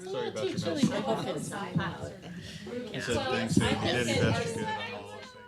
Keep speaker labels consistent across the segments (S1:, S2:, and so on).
S1: Sorry about your
S2: Really
S1: mess.
S2: rough inside out.
S1: He said thanks, he did investigate on all those things.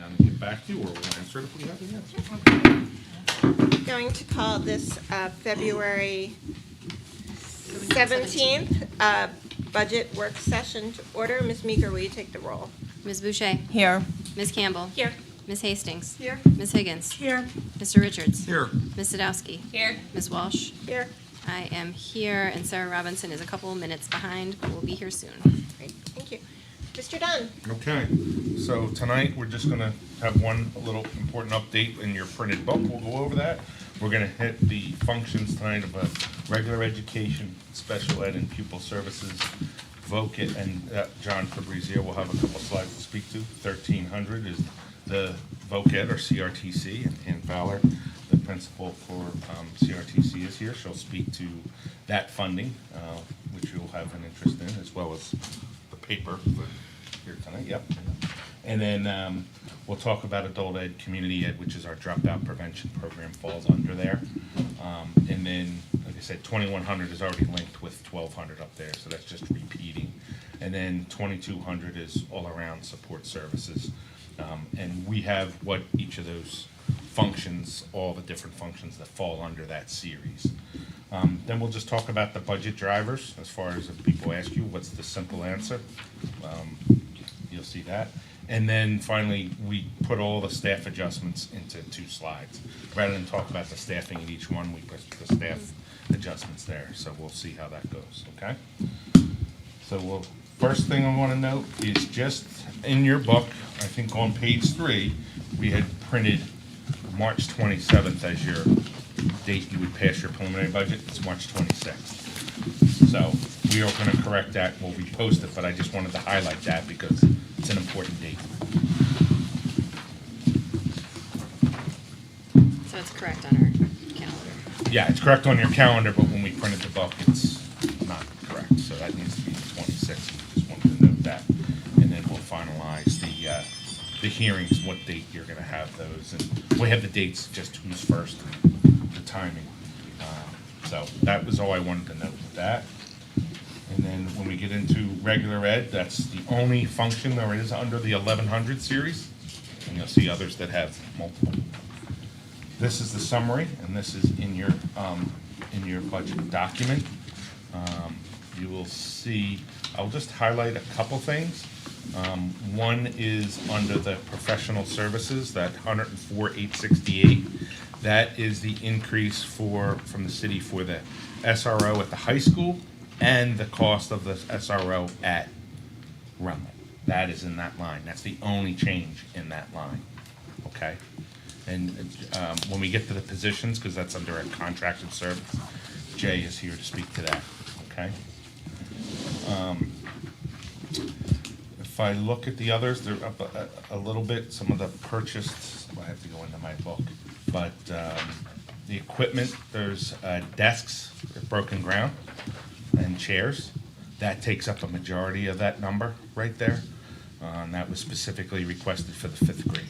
S1: and get back to you, or we'll answer it if we have the answer.
S2: Going to call this February 17th budget work session to order. Ms. Meeker, will you take the roll?
S3: Ms. Boucher.
S4: Here.
S3: Ms. Campbell.
S2: Here.
S3: Ms. Hastings.
S2: Here.
S3: Ms. Higgins.
S4: Here.
S3: Mr. Richards.
S1: Here.
S3: Ms. Sadowski.
S2: Here.
S3: Ms. Walsh.
S2: Here.
S3: I am here, and Sarah Robinson is a couple minutes behind, but will be here soon.
S2: Great, thank you. Mr. Dunn?
S5: Okay, so tonight, we're just gonna have one little important update in your printed book. We'll go over that. We're gonna hit the functions tonight of regular education, special ed, and pupil services, VOCA, and John Fabrizio will have a couple slides to speak to. 1300 is the VOCA, or CRTC, and Ann Fowler, the principal for CRTC, is here. She'll speak to that funding, which you'll have an interest in, as well as the paper for here tonight. Yep. And then we'll talk about adult ed, community ed, which is our dropout prevention program, falls under there. And then, like I said, 2100 is already linked with 1200 up there, so that's just repeating. And then 2200 is all around support services. And we have what each of those functions, all the different functions that fall under that series. Then we'll just talk about the budget drivers. As far as if people ask you, what's the simple answer? You'll see that. And then finally, we put all the staff adjustments into 2 slides. Rather than talk about the staffing in each one, we put the staff adjustments there. So we'll see how that goes, okay? So first thing I want to note is just in your book, I think on page 3, we had printed March 27th as your date you would pass your preliminary budget. It's March 26th. So we are going to correct that when we post it, but I just wanted to highlight that because it's an important date.
S3: So it's correct on our calendar.
S5: Yeah, it's correct on your calendar, but when we printed the book, it's not correct. So that needs to be the 26th. Just wanted to note that. And then we'll finalize the hearings, what date you're going to have those. And we have the dates, just who's first, and the timing. So that was all I wanted to note with that. And then when we get into regular ed, that's the only function there is under the 1100 series. And you'll see others that have multiple. This is the summary, and this is in your budget document. You will see, I'll just highlight a couple things. One is under the professional services, that 104,868. That is the increase from the city for the SRO at the high school and the cost of the SRO at Runlet. That is in that line. That's the only change in that line, okay? And when we get to the positions, because that's under a contracted service, Jay is here to speak to that, okay? If I look at the others, they're up a little bit. Some of the purchased, I have to go into my book, but the equipment, there's desks, broken ground, and chairs. That takes up a majority of that number right there. And that was specifically requested for the 5th grade.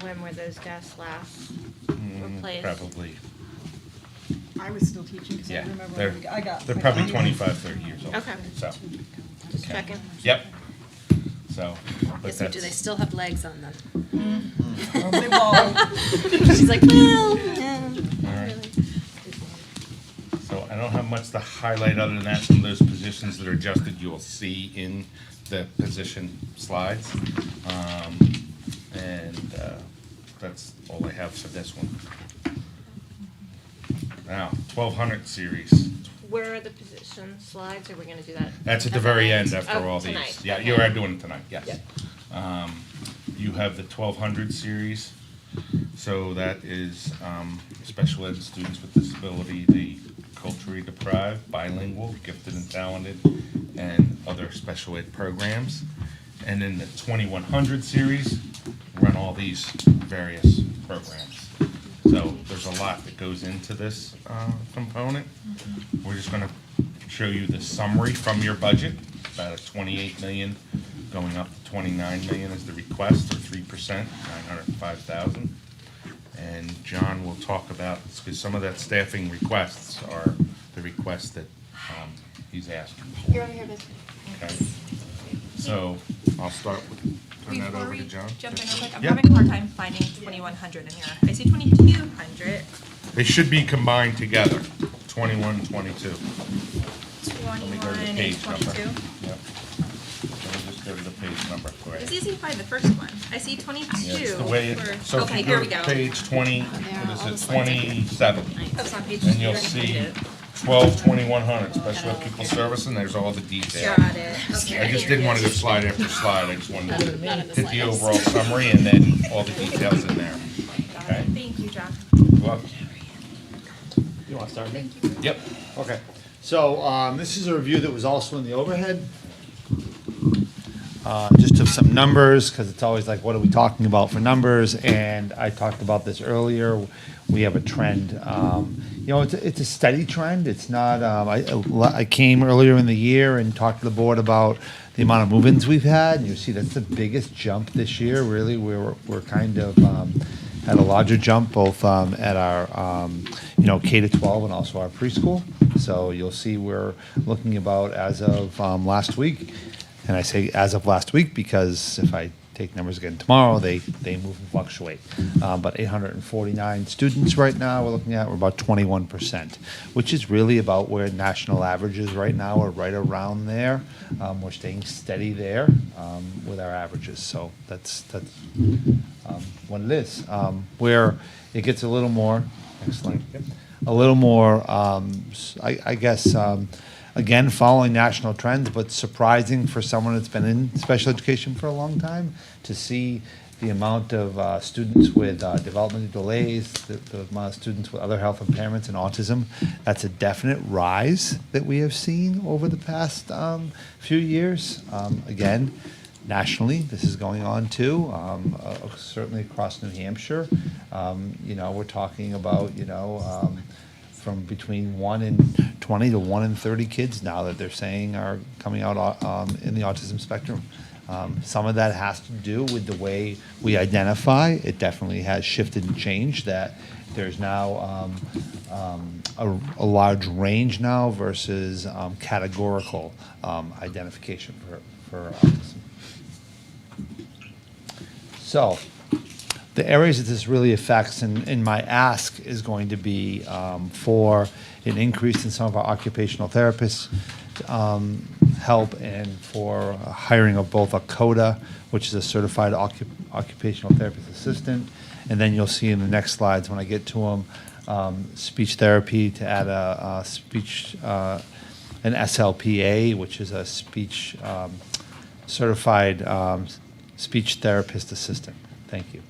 S2: When were those desks last replaced?
S5: Probably,
S4: I was still teaching because I
S5: yeah.
S4: remember
S5: They're,
S4: when I got.
S5: they're probably 25, 30 years old.
S2: Okay.
S5: So,
S2: Just checking.
S5: yep. So, but
S3: Yes, so do they still have legs on them?
S4: They wall.
S3: She's like, well, yeah,
S5: All
S3: not
S5: right.
S3: really.
S5: So I don't have much to highlight other than that. Some of those positions that are adjusted, you'll see in the position slides. And that's all I have for this one. Now, 1200 series.
S2: Where are the position slides? Are we going to do that?
S5: That's at the very end after
S2: Oh,
S5: all
S2: tonight.
S5: these. Yeah,
S2: Okay.
S5: you are doing it tonight, yes.
S2: Yep.
S5: You have the 1200 series. So that is special ed students with disability, the culturally deprived, bilingual, gifted and talented, and other special ed programs. And in the 2100 series, run all these various programs. So there's a lot that goes into this component. We're just going to show you the summary from your budget, about a 28 million going up to 29 million is the request, or 3%, 905,000. And John will talk about, because some of that staffing requests are the requests that he's asking for.
S3: You're over here, Miss.
S5: Okay. So I'll start with turn that
S6: Before
S5: over
S6: we
S5: to John.
S6: jump in real quick, I'm
S5: Yeah.
S6: having a hard time finding 2,100 in here. I see 2,200,
S5: They should be combined together, 21, 22. Let me go to the
S6: 21, and
S5: page number.
S6: 22.
S5: Yep. Let me just go to the page number quick.
S6: It's easy to find the first one. I see 22.
S5: Yeah, it's the way,
S6: for-
S5: so if
S6: okay,
S5: you
S6: here
S5: go
S6: we
S5: to
S6: go.
S5: page 20,
S3: there,
S5: what
S3: all
S5: is
S3: the
S5: it,
S3: slides are here.
S5: 27?
S6: That's on page.
S5: And you'll
S6: you already
S5: see
S6: did it.
S5: 12, 2100, special ed pupil service, and there's all the detail.
S2: Got it, okay.
S5: I just didn't want to go slide after slide, I just wanted
S3: Not
S5: to
S3: in the
S5: hit the
S3: slides.
S5: overall summary and then all the details in there.
S6: Got
S5: Okay.
S6: it. Thank you, John.
S5: Well,
S7: You want to start me?
S5: yep.
S7: Okay. So this is a review that was also in the overhead. Just of some numbers, because it's always like, what are we talking about for numbers? And I talked about this earlier. We have a trend. You know, it's a steady trend. It's not. I came earlier in the year and talked to the board about the amount of move-ins we've had. And you see that's the biggest jump this year. Really, we're kind of had a larger jump both at our K to 12 and also our preschool. So you'll see we're looking about as of last week. And I say as of last week because if I take numbers again tomorrow, they move and fluctuate. But 849 students right now we're looking at, we're about 21%, which is really about where national averages right now are right around there. We're staying steady there with our averages. So that's what it is. Where it gets a little more, excellent, a little more, I guess, again, following national trends, but surprising for someone that's been in special education for a long time to see the amount of students with developmental delays, the amount of students with other health impairments and autism. That's a definite rise that we have seen over the past few years. Again, nationally, this is going on too, certainly across New Hampshire. We're talking about, from between 1 in 20 to 1 in 30 kids now that they're saying are coming out in the autism spectrum. Some of that has to do with the way we identify. It definitely has shifted and changed that there's now a large range now versus categorical identification for autism. So, the areas that this really affects, and my ask is going to be for an increase in some of our occupational therapists help and for hiring of both a CODA, which is a certified occupational therapist assistant, and then you'll see in the next slides when I get to them, speech therapy to add a speech, an SLPA, which is a speech certified speech therapist assistant. Thank you.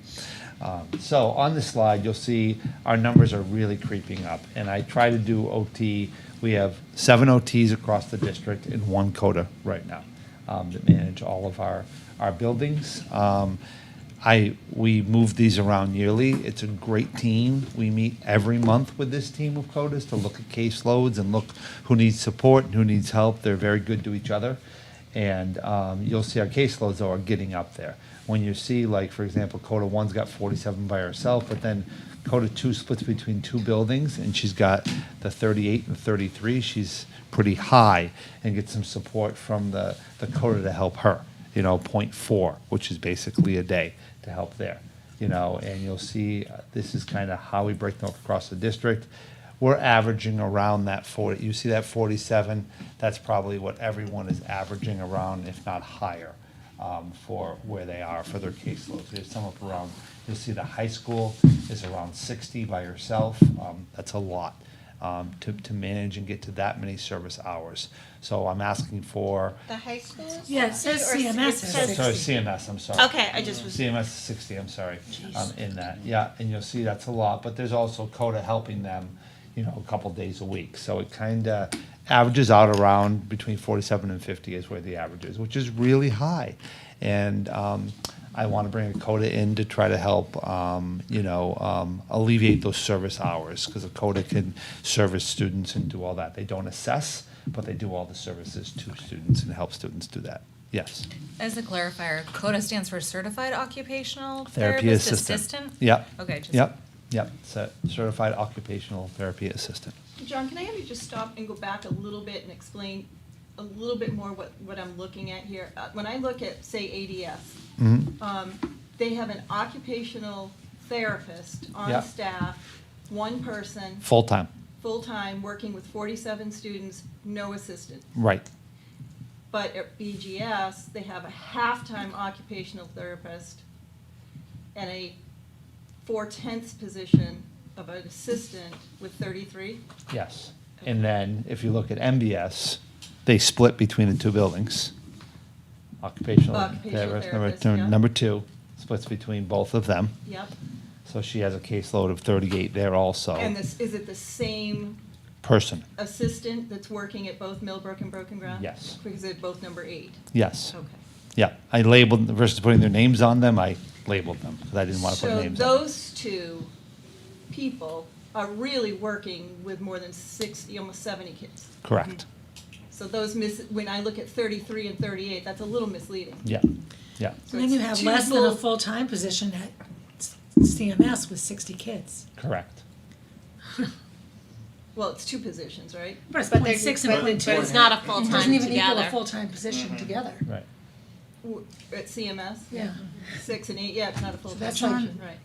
S7: So on this slide, you'll see our numbers are really creeping up. And I try to do OT. We have 7 OTs across the district and 1 CODA right now that manage all of our buildings. We move these around yearly. It's a great team. We meet every month with this team of CODAs to look at caseloads and look who needs support and who needs help. They're very good to each other. And you'll see our caseloads are getting up there. When you see, like, for example, CODA 1's got 47 by herself, but then CODA 2 splits between 2 buildings, and she's got the 38 and 33. She's pretty high and gets some support from the CODA to help her, 0.4, which is basically a day to help there. And you'll see this is kind of how we break them up across the district. We're averaging around that 40. You see that 47? That's probably what everyone is averaging around, if not higher, for where they are for their caseloads. There's some up around, you'll see the high school is around 60 by herself. That's a lot to manage and get to that many service hours. So I'm asking for,
S2: The high school?
S4: Yeah, it says CMS is
S2: says-
S7: sorry, CMS, I'm sorry.
S2: Okay, I just was.
S7: CMS is 60, I'm sorry, in that. Yeah, and you'll see that's a lot, but there's also CODA helping them, a couple days a week. So it kind of averages out around between 47 and 50 is where the average is, which is really high. And I want to bring a CODA in to try to help, alleviate those service hours, because a CODA can service students and do all that. They don't assess, but they do all the services to students and help students do that. Yes.
S8: As a clarifier, CODA stands for Certified Occupational
S7: Therapy
S8: Therapist
S7: Assistant.
S8: Assistant?
S7: Yep.
S8: Okay, just.
S7: Yep. Certified Occupational Therapy Assistant.
S4: John, can I have you just stop and go back a little bit and explain a little bit more what I'm looking at here? When I look at, say, ADS, They have an occupational therapist on
S7: Yeah.
S4: staff, one person,
S7: Full-time,
S4: full-time, working with 47 students, no assistant.
S7: right.
S4: But at BGS, they have a half-time occupational therapist and a 4/10 position of an assistant with 33.
S7: Yes. And then if you look at MBS, they split between the two buildings. Occupational therapist,
S4: therapist, yeah.
S7: number two, splits between both of them.
S4: Yep.
S7: So she has a caseload of 38 there also.
S4: And this, is it the same
S7: Person,
S4: assistant that's working at both Millbrook and Broken Ground?
S7: Yes.
S4: Because they're both number 8.
S7: yes.
S4: Okay.
S7: Yeah, I labeled, versus putting their names on them, I labeled them, because I didn't want to put names on them.
S4: So those two people are really working with more than 60, almost 70 kids.
S7: Correct.
S4: So those when I look at 33 and 38, that's a little misleading.
S7: Yeah, yeah.
S4: So
S9: And then you
S4: it's
S9: have
S4: two
S9: less than a
S4: full-
S9: full-time position at CMS with 60 kids.
S7: Correct.
S4: Well, it's 2 positions, right?
S9: But it's
S2: But
S9: point
S2: they're-
S9: six and
S2: but-
S9: point two.
S2: but it's not a
S9: It
S2: full-time
S9: doesn't even equal a
S2: together.
S9: full-time position
S4: Mm-hmm.
S9: together.
S7: Right.
S4: At CMS?
S9: Yeah.
S4: 6 and 8, yeah, it's not a full-time
S9: that's
S4: position,
S9: on-
S4: right.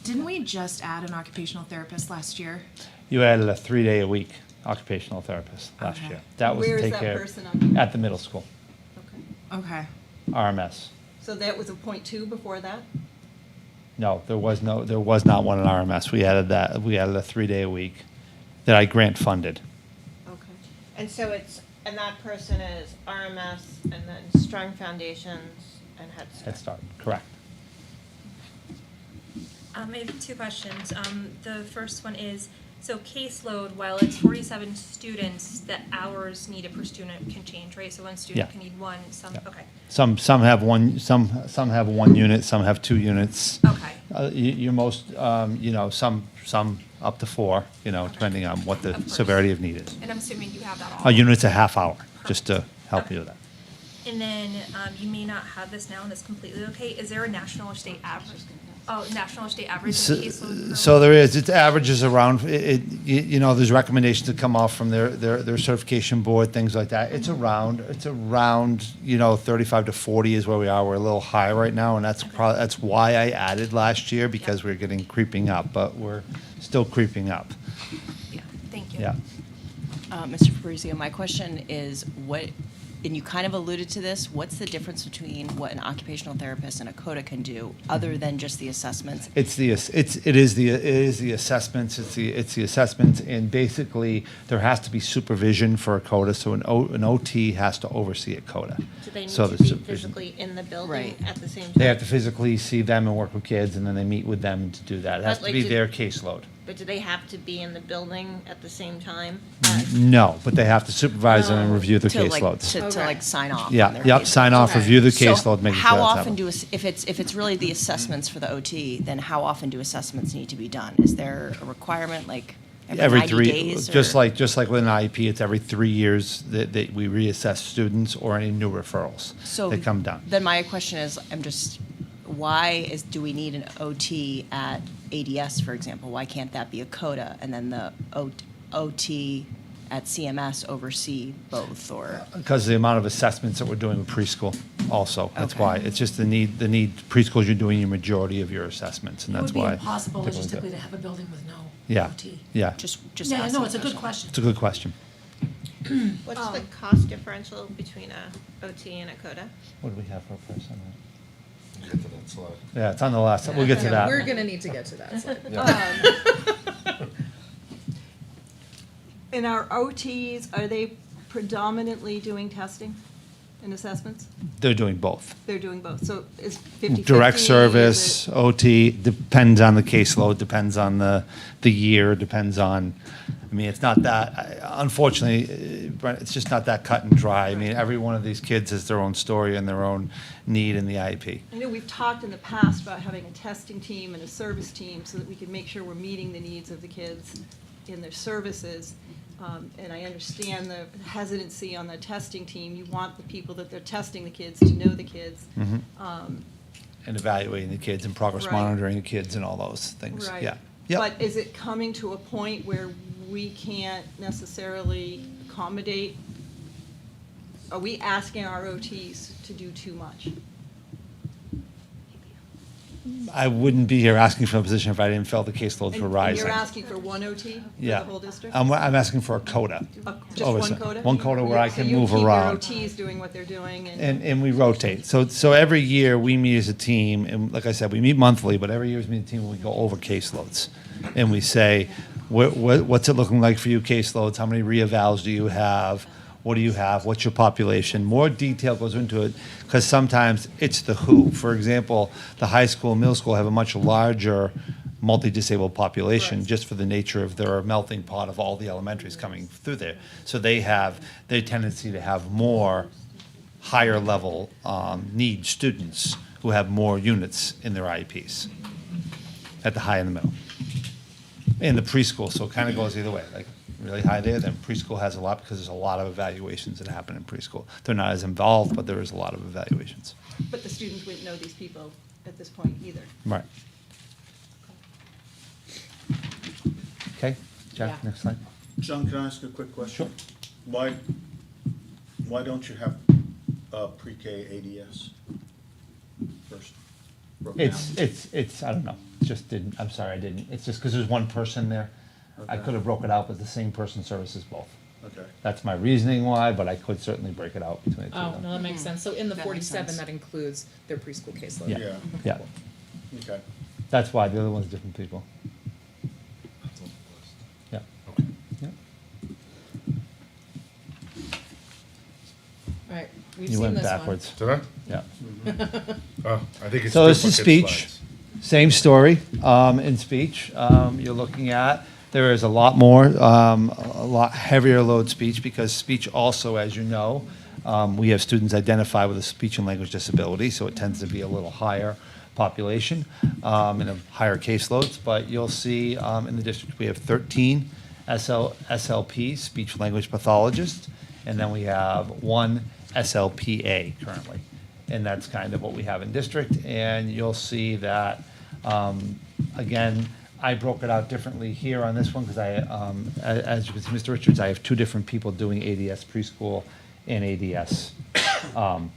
S10: Didn't we just add an occupational therapist last year?
S7: You added a 3-day-a-week occupational therapist last
S10: Okay.
S7: year. That was
S4: Where
S7: to
S4: is
S7: take
S4: that
S7: care.
S4: person on?
S7: At the middle school,
S4: Okay.
S10: Okay.
S7: RMS.
S4: So that was a .2 before that?
S7: No, there was not one in RMS. We added a 3-day-a-week that I grant funded.
S4: Okay.
S2: And so and that person is RMS and then Strong Foundations and Head Start.
S7: Head Start, correct.
S6: I have 2 questions. The first one is, so caseload, while it's 47 students, the hours needed per student can change, right? So one student
S7: Yeah.
S6: can need one, some,
S7: Yeah.
S6: okay.
S7: Some have one, some have 1 unit, some have 2 units.
S6: Okay.
S7: You're most, some up to 4, depending on what the
S6: Of course.
S7: severity of need is.
S6: And I'm assuming you have that all.
S7: A unit's a half hour, just to help you with that.
S6: And then, you may not have this now, and that's completely okay. Is there a national or state average? Oh, national or state average in caseload?
S7: So there is, it averages around, there's recommendations that come off from their certification board, things like that. It's around, 35 to 40 is where we are. We're a little high right now, and that's why I added last year, because we're getting creeping up, but we're still creeping up.
S6: Yeah, thank you.
S7: Yeah.
S8: Mr. Fabrizio, my question is and you kind of alluded to this, what's the difference between what an occupational therapist and a CODA can do, other than just the assessments?
S7: It is the assessments. It's the assessments, and basically there has to be supervision for a CODA. So an OT has to oversee a CODA.
S2: Do they need
S7: So
S2: to
S7: the
S2: be
S7: supervision-
S2: physically in the building
S8: Right.
S2: at the same time?
S7: They have to physically see them and work with kids, and then they meet with them to do that. It has
S2: But,
S7: to
S2: like,
S7: be
S2: do-
S7: their caseload.
S2: But do they have to be in the building at the same time?
S7: No, but they have to supervise them and
S2: Oh.
S7: review the
S8: To like,
S7: caseloads.
S8: to sign off on
S7: Yeah,
S8: their
S7: yep,
S8: caseload.
S7: sign off,
S2: Okay.
S7: review the
S8: So
S7: caseload, make sure
S8: how
S7: that's
S8: often
S7: happening.
S8: if it's really the assessments for the OT, then how often do assessments need to be done? Is there a requirement, like every 90
S7: 3,
S8: days?
S7: just
S8: or-
S7: like with an IEP, it's every 3 years that we reassess students or any new referrals
S8: So
S7: that come down.
S8: Then my question is, do we need an OT at ADS, for example? Why can't that be a CODA, and then the OT at CMS oversee both, or?
S7: Because of the amount of assessments that we're doing with preschool also. That's
S8: Okay.
S7: why. It's just the need, preschools, you're doing your majority of your assessments, and
S9: It
S7: that's
S9: would be
S7: why.
S9: impossible
S7: typically do it.
S9: logistically to have a building with no
S7: Yeah,
S9: OT.
S7: yeah.
S8: Just
S9: Yeah,
S8: asking
S9: no, it's a good
S8: question.
S9: question.
S7: It's a good question.
S2: What's the cost differential between a OT and a CODA?
S7: What do we have for a person?
S1: Get to that slide.
S7: Yeah, it's on the last, we'll get to that.
S10: We're gonna need to get to that slide.
S4: And our OTs, are they predominantly doing testing and assessments?
S7: They're doing both.
S4: They're doing both, so is 50/50?
S7: Direct
S4: Is
S7: service,
S4: it-
S7: OT, depends on the caseload, depends on the year, depends on, it's not that, unfortunately, Brent, it's just not that cut and dry. I mean, every one of these kids has their own story and their own need in the IEP.
S4: I know we've talked in the past about having a testing team and a service team so that we can make sure we're meeting the needs of the kids in their services. And I understand the hesitancy on the testing team. You want the people that they're testing the kids to know the kids.
S7: And evaluating the kids and progress
S4: Right.
S7: monitoring the kids and all those things,
S4: Right.
S7: yeah. Yep.
S4: But is it coming to a point where we can't necessarily accommodate? Are we asking our OTs to do too much?
S7: I wouldn't be here asking for a position if I didn't feel the caseloads were
S4: And
S7: rising.
S4: you're asking for one OT for
S7: Yeah.
S4: the whole district?
S7: I'm asking for a coda.
S4: Just
S7: Oh,
S4: one
S7: is it
S4: coda?
S7: one coda where I
S4: So
S7: can
S4: you
S7: move
S4: keep
S7: around.
S4: your OTs doing what they're doing
S7: And we rotate. So every year we meet as a team, and like I said, we meet monthly, but every year we meet a team, and we go over caseloads. And we say, what's it looking like for you caseloads? How many reevals do you have? What do you have? What's your population? More detail goes into it, because sometimes it's the who. For example, the high school and middle school have a much larger multi-disabled population, just for the nature of their melting pot of all the elementaries coming through there. So they have their tendency to have more higher level need students who have more units in their IEPs at the high and the middle. In the preschool, so it kind of goes either way, like really high there, then preschool has a lot, because there's a lot of evaluations that happen in preschool. They're not as involved, but there is a lot of evaluations.
S4: But the students wouldn't know these people at this point either.
S7: Right. Okay, Jack,
S9: Yeah.
S7: next slide.
S1: John, can I ask a quick question?
S7: Sure.
S1: Why don't you have pre-K ADS first? broken down?
S7: It's, I don't know, just didn't, I'm sorry, I didn't. It's just because there's one person there. I
S1: Okay.
S7: could have broke it out, but the same person services both.
S1: Okay.
S7: That's my reasoning why, but I could certainly break it out between the two of
S9: Oh,
S7: them.
S9: no, that makes sense. So in the
S8: That makes
S9: 47,
S8: sense.
S9: that includes their preschool caseload?
S7: Yeah.
S1: Yeah,
S7: Yeah,
S1: okay.
S7: that's why, the other one's different people. Yeah. Yeah.
S9: All right, we've
S7: You
S9: seen
S7: went
S9: this one.
S7: backwards.
S5: Did I?
S7: Yeah.
S5: Oh, I think it's
S7: So this is
S5: duplicate
S7: speech.
S5: slides.
S7: Same story in speech. You're looking at, there is a lot more, a lot heavier load speech, because speech also, as you know, we have students identified with a speech and language disability, so it tends to be a little higher population and a higher caseloads. But you'll see in the district, we have 13 SLPs, speech language pathologists, and then we have one SLPA currently. And that's kind of what we have in district. And you'll see that, again, I broke it out differently here on this one, because as you can see, Mr. Richards, I have two different people doing ADS preschool and ADS, ADS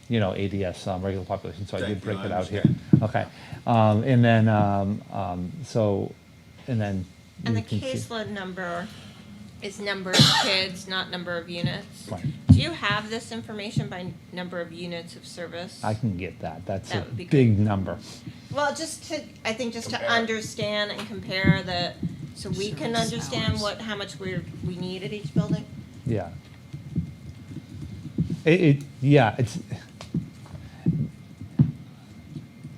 S7: regular population. So I did
S1: Thank you,
S7: break
S1: I
S7: it out here.
S1: understand.
S7: Okay. And then,
S2: And the
S7: you can see-
S2: caseload number is number of kids, not number of units.
S7: Right.
S2: Do you have this information by number of units of service?
S7: I can get that. That's a
S2: That would be
S7: big number.
S2: Well, I think just to
S1: Compare.
S2: understand and compare so we can
S8: Service
S2: understand
S8: hours.
S2: how much we need at each building.
S7: Yeah. It's.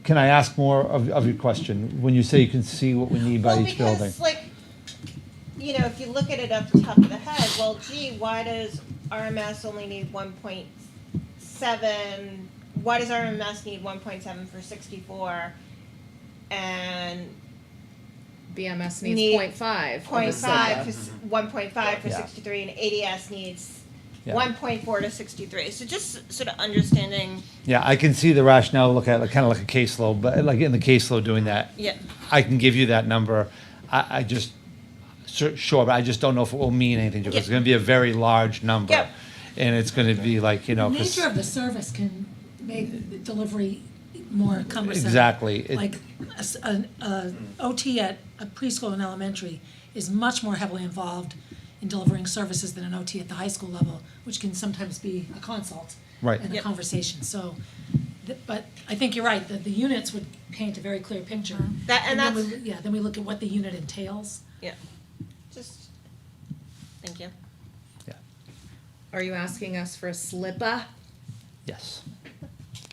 S7: Can I ask more of your question? When you say you can see what we need by
S2: Well,
S7: each building?
S2: because if you look at it off the top of the head, well, gee, why does RMS only need 1.7? Why does RMS need 1.7 for 64? And
S9: BMS
S2: Need
S9: needs 0.5.
S2: 0.5 to 1.5 for
S7: Yeah.
S2: 63, and ADS needs
S7: Yeah.
S2: 1.4 to 63. So just sort of understanding.
S7: Yeah, I can see the rationale, look at it kind of like a caseload, but like in the caseload doing that.
S2: Yeah.
S7: I can give you that number. I just, sure, but I just don't know if it will mean anything to us.
S2: Yeah.
S7: It's going to be a very large number.
S2: Yep.
S7: And it's going to be like,
S9: The
S7: 'cause-
S9: nature of the service can make the delivery more cumbersome.
S7: Exactly.
S9: Like, a OT at a preschool and elementary is much more heavily involved in delivering services than an OT at the high school level, which can sometimes be a consult.
S7: Right.
S9: And a
S2: Yep.
S9: conversation, so, but I think you're right, that the units would paint a very clear picture.
S2: And
S9: then
S2: that's-
S9: we- Yeah, then we look at what the unit entails.
S2: Yeah. Just, thank you.
S7: yeah,
S9: Are you asking us for a SLIPA?
S7: yes.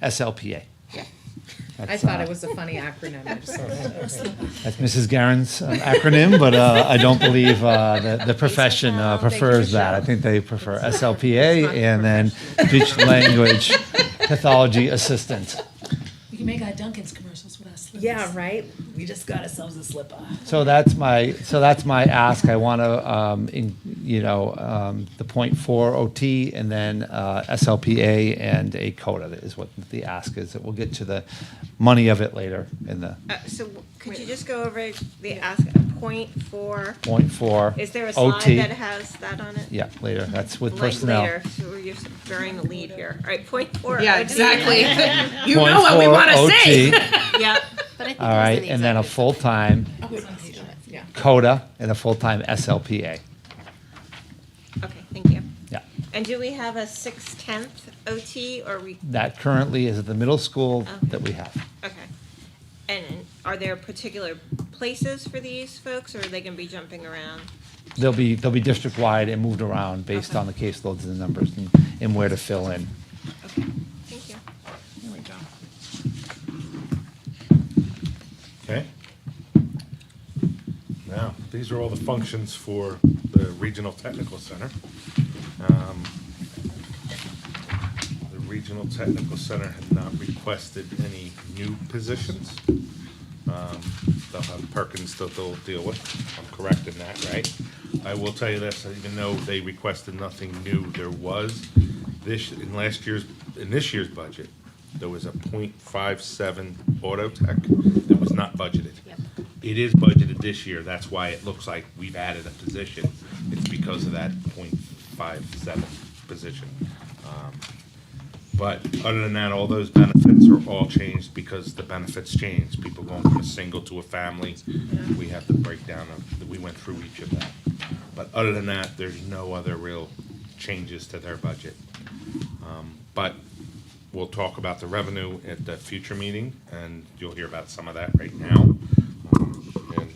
S7: SLPA.
S9: Yeah. I
S7: That's,
S9: thought it was a funny acronym, I just thought
S7: That's Mrs. Garen's acronym, but I don't believe the profession prefers that. I think they prefer SLPA and then speech language pathology assistant.
S9: We can make our Dunkin's commercials with us.
S11: Yeah, right? We just got ourselves a slipper.
S7: So that's my ask. I want to, the 0.4 OT and then SLPA and a CODA is what the ask is. We'll get to the money of it later in the
S2: So could you just go over the ask, 0.4?
S7: 0.4
S2: Is there a slide
S7: OT.
S2: that has that on it?
S7: Yeah, later. That's with
S2: Like
S7: personnel.
S2: later, so we're just burying the lead here. All right, 0.4.
S11: Yeah,
S2: OT.
S11: exactly. You know what we
S7: 0.4
S11: want to say.
S7: OT.
S2: Yeah,
S3: But I think
S7: All
S3: it was
S7: right,
S3: in the
S7: and then a
S3: executive
S7: full-time
S11: Yeah.
S7: CODA and a full-time SLPA.
S2: Okay, thank you.
S7: Yeah.
S2: And do we have a 6/10 OT or we,
S7: That currently is at the middle school
S2: Oh.
S7: that we have.
S2: okay. And are there particular places for these folks or are they gonna be jumping around?
S7: They'll be district-wide and moved around based
S2: Okay.
S7: on the caseloads and the numbers and where to fill in.
S2: Okay, thank you.
S11: There we go.
S5: Okay. Now, these are all the functions for the Regional Technical Center. The Regional Technical Center had not requested any new positions. They'll have Perkins that they'll deal with. I'm correct in that, right? I will tell you this, even though they requested nothing new, there was in this year's budget, there was a .57 auto tech that was not budgeted.
S3: Yep.
S5: It is budgeted this year, that's why it looks like we've added a position. It's because of that .57 position. But other than that, all those benefits are all changed because the benefits changed. People going from a single to a family. We have the breakdown of, we went through each of that. But other than that, there's no other real changes to their budget. But we'll talk about the revenue at the future meeting, and you'll hear about some of that right now. And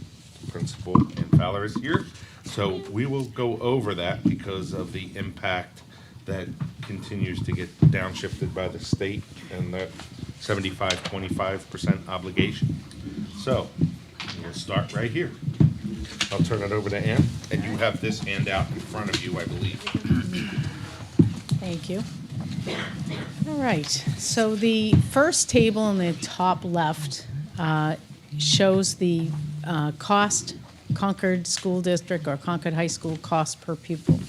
S5: Principal and Fowler is here. So we will go over that because of the impact that continues to get downshifted by the state and the 75-25% obligation. So we'll start right here. I'll turn it over to Ann, and you have this handout in front of you, I believe.
S12: Thank you. All right, so the first table in the top left shows the cost, Concord School District or Concord High School cost per pupil.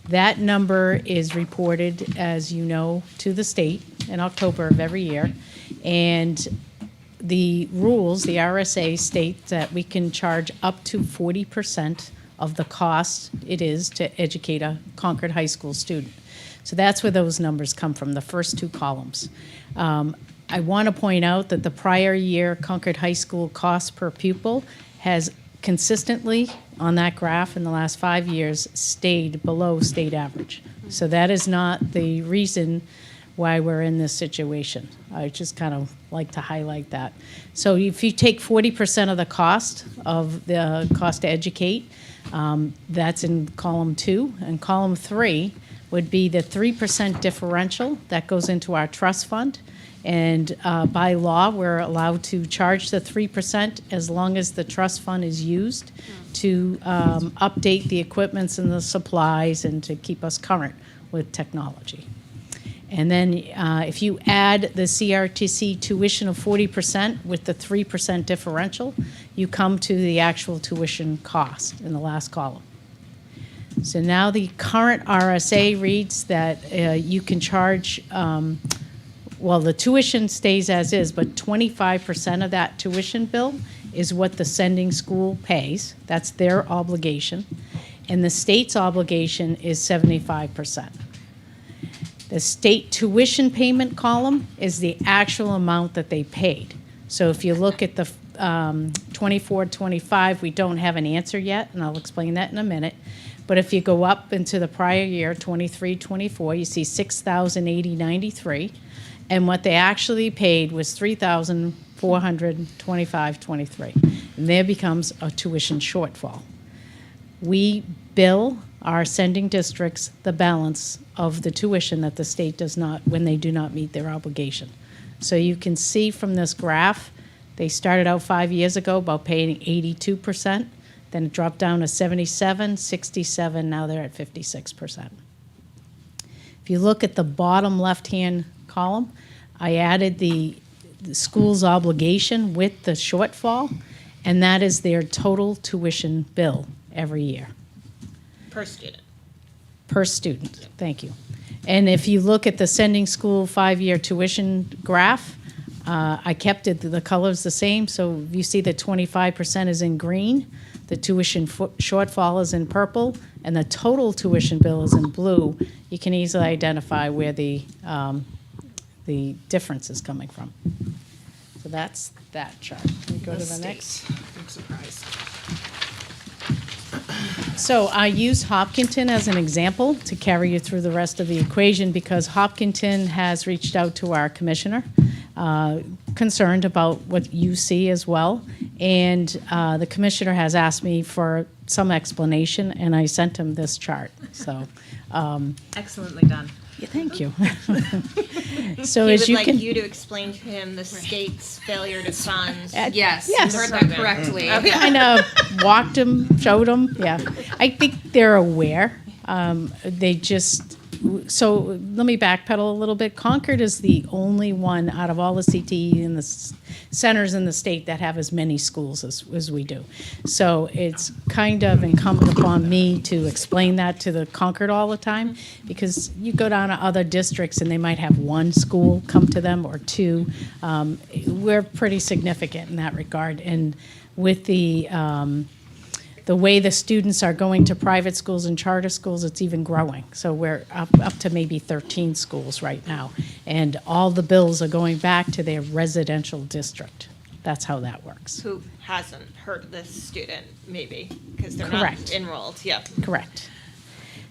S12: That number is reported, as you know, to the state in October of every year. And the rules, the RSA state that we can charge up to 40% of the cost it is to educate a Concord High School student. So that's where those numbers come from, the first two columns. I want to point out that the prior year Concord High School cost per pupil has consistently, on that graph in the last 5 years, stayed below state average. So that is not the reason why we're in this situation. I just kind of like to highlight that. So if you take 40% of the cost to educate, that's in column 2. And column 3 would be the 3% differential that goes into our trust fund. And by law, we're allowed to charge the 3% as long as the trust fund is used to update the equipments and the supplies and to keep us current with technology. And then if you add the CRTC tuition of 40% with the 3% differential, you come to the actual tuition cost in the last column. So now the current RSA reads that you can charge, well, the tuition stays as is, but 25% of that tuition bill is what the sending school pays. That's their obligation. And the state's obligation is 75%. The state tuition payment column is the actual amount that they paid. So if you look at the 24-25, we don't have an answer yet, and I'll explain that in a minute. But if you go up into the prior year, 23-24, you see $6,080.93. And what they actually paid was $3,425.23. And there becomes a tuition shortfall. We bill our sending districts the balance of the tuition that the state does not, when they do not meet their obligation. So you can see from this graph, they started out 5 years ago about paying 82%. Then it dropped down to 77, 67, now they're at 56%. If you look at the bottom left-hand column, I added the school's obligation with the shortfall, and that is their total tuition bill every year.
S2: Per student.
S12: Per student, thank you. And if you look at the sending school 5-year tuition graph, I kept the colors the same, so you see that 25% is in green, the tuition shortfall is in purple, and the total tuition bill is in blue. You can easily identify where the difference is coming from. So that's that chart. Can we go to the next?
S10: Big surprise.
S12: So I use Hopkinton as an example to carry you through the rest of the equation because Hopkinton has reached out to our commissioner, concerned about what you see as well. And the commissioner has asked me for some explanation, and I sent him this chart. So,
S10: Excellently done.
S12: yeah, thank you. So
S2: He
S12: as
S2: would
S12: you
S2: like
S12: can.
S2: you to explain to him the state's failure to fund.
S3: Yes,
S12: Yes.
S3: you heard that
S2: Program.
S3: correctly.
S12: Kind of walked them, showed them, yeah. I think they're aware. They just, so let me backpedal a little bit. Concord is the only one out of all the CTE and the centers in the state that have as many schools as we do. So it's kind of incumbent upon me to explain that to the Concord all the time, because you go down to other districts and they might have one school come to them or two. We're pretty significant in that regard. And with the way the students are going to private schools and charter schools, it's even growing. So we're up to maybe 13 schools right now. And all the bills are going back to their residential district. That's how that works.
S2: Who hasn't heard of this student, maybe, because they're
S12: Correct.
S2: not enrolled, yeah.
S12: Correct.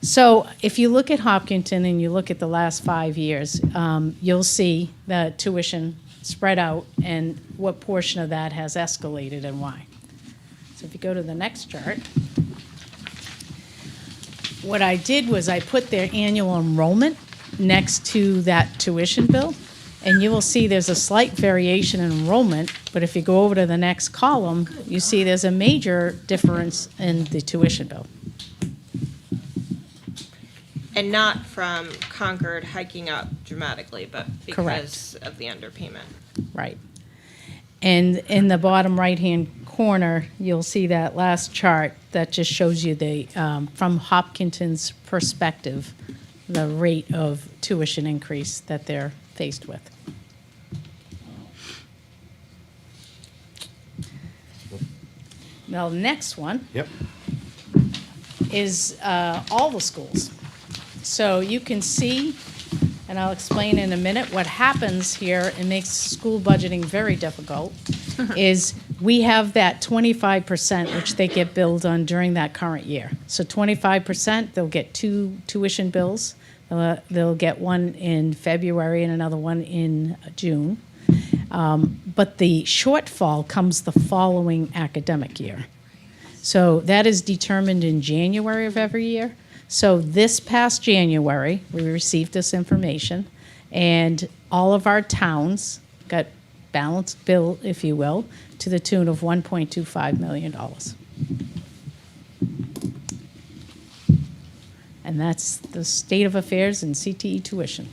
S12: So if you look at Hopkinton and you look at the last 5 years, you'll see the tuition spread out and what portion of that has escalated and why. So if you go to the next chart, what I did was I put their annual enrollment next to that tuition bill, and you will see there's a slight variation in enrollment, but if you go over to the next column, you see there's a major difference in the tuition bill.
S2: And not from Concord hiking up dramatically, but because of the underpayment.
S12: Right. And in the bottom right-hand corner, you'll see that last chart that just shows you the, from Hopkinton's perspective, the rate of tuition increase that they're faced with. Now, the next one
S7: Yep.
S12: is all the schools. So you can see, and I'll explain in a minute, what happens here and makes school budgeting very difficult is we have that 25% which they get billed on during that current year. So 25%, they'll get 2 tuition bills. They'll get one in February and another one in June. But the shortfall comes the following academic year. So that is determined in January of every year. So this past January, we received this information, and all of our towns got balanced bill, if you will, to the tune of $1.25 million. And that's the state of affairs in CTE tuition.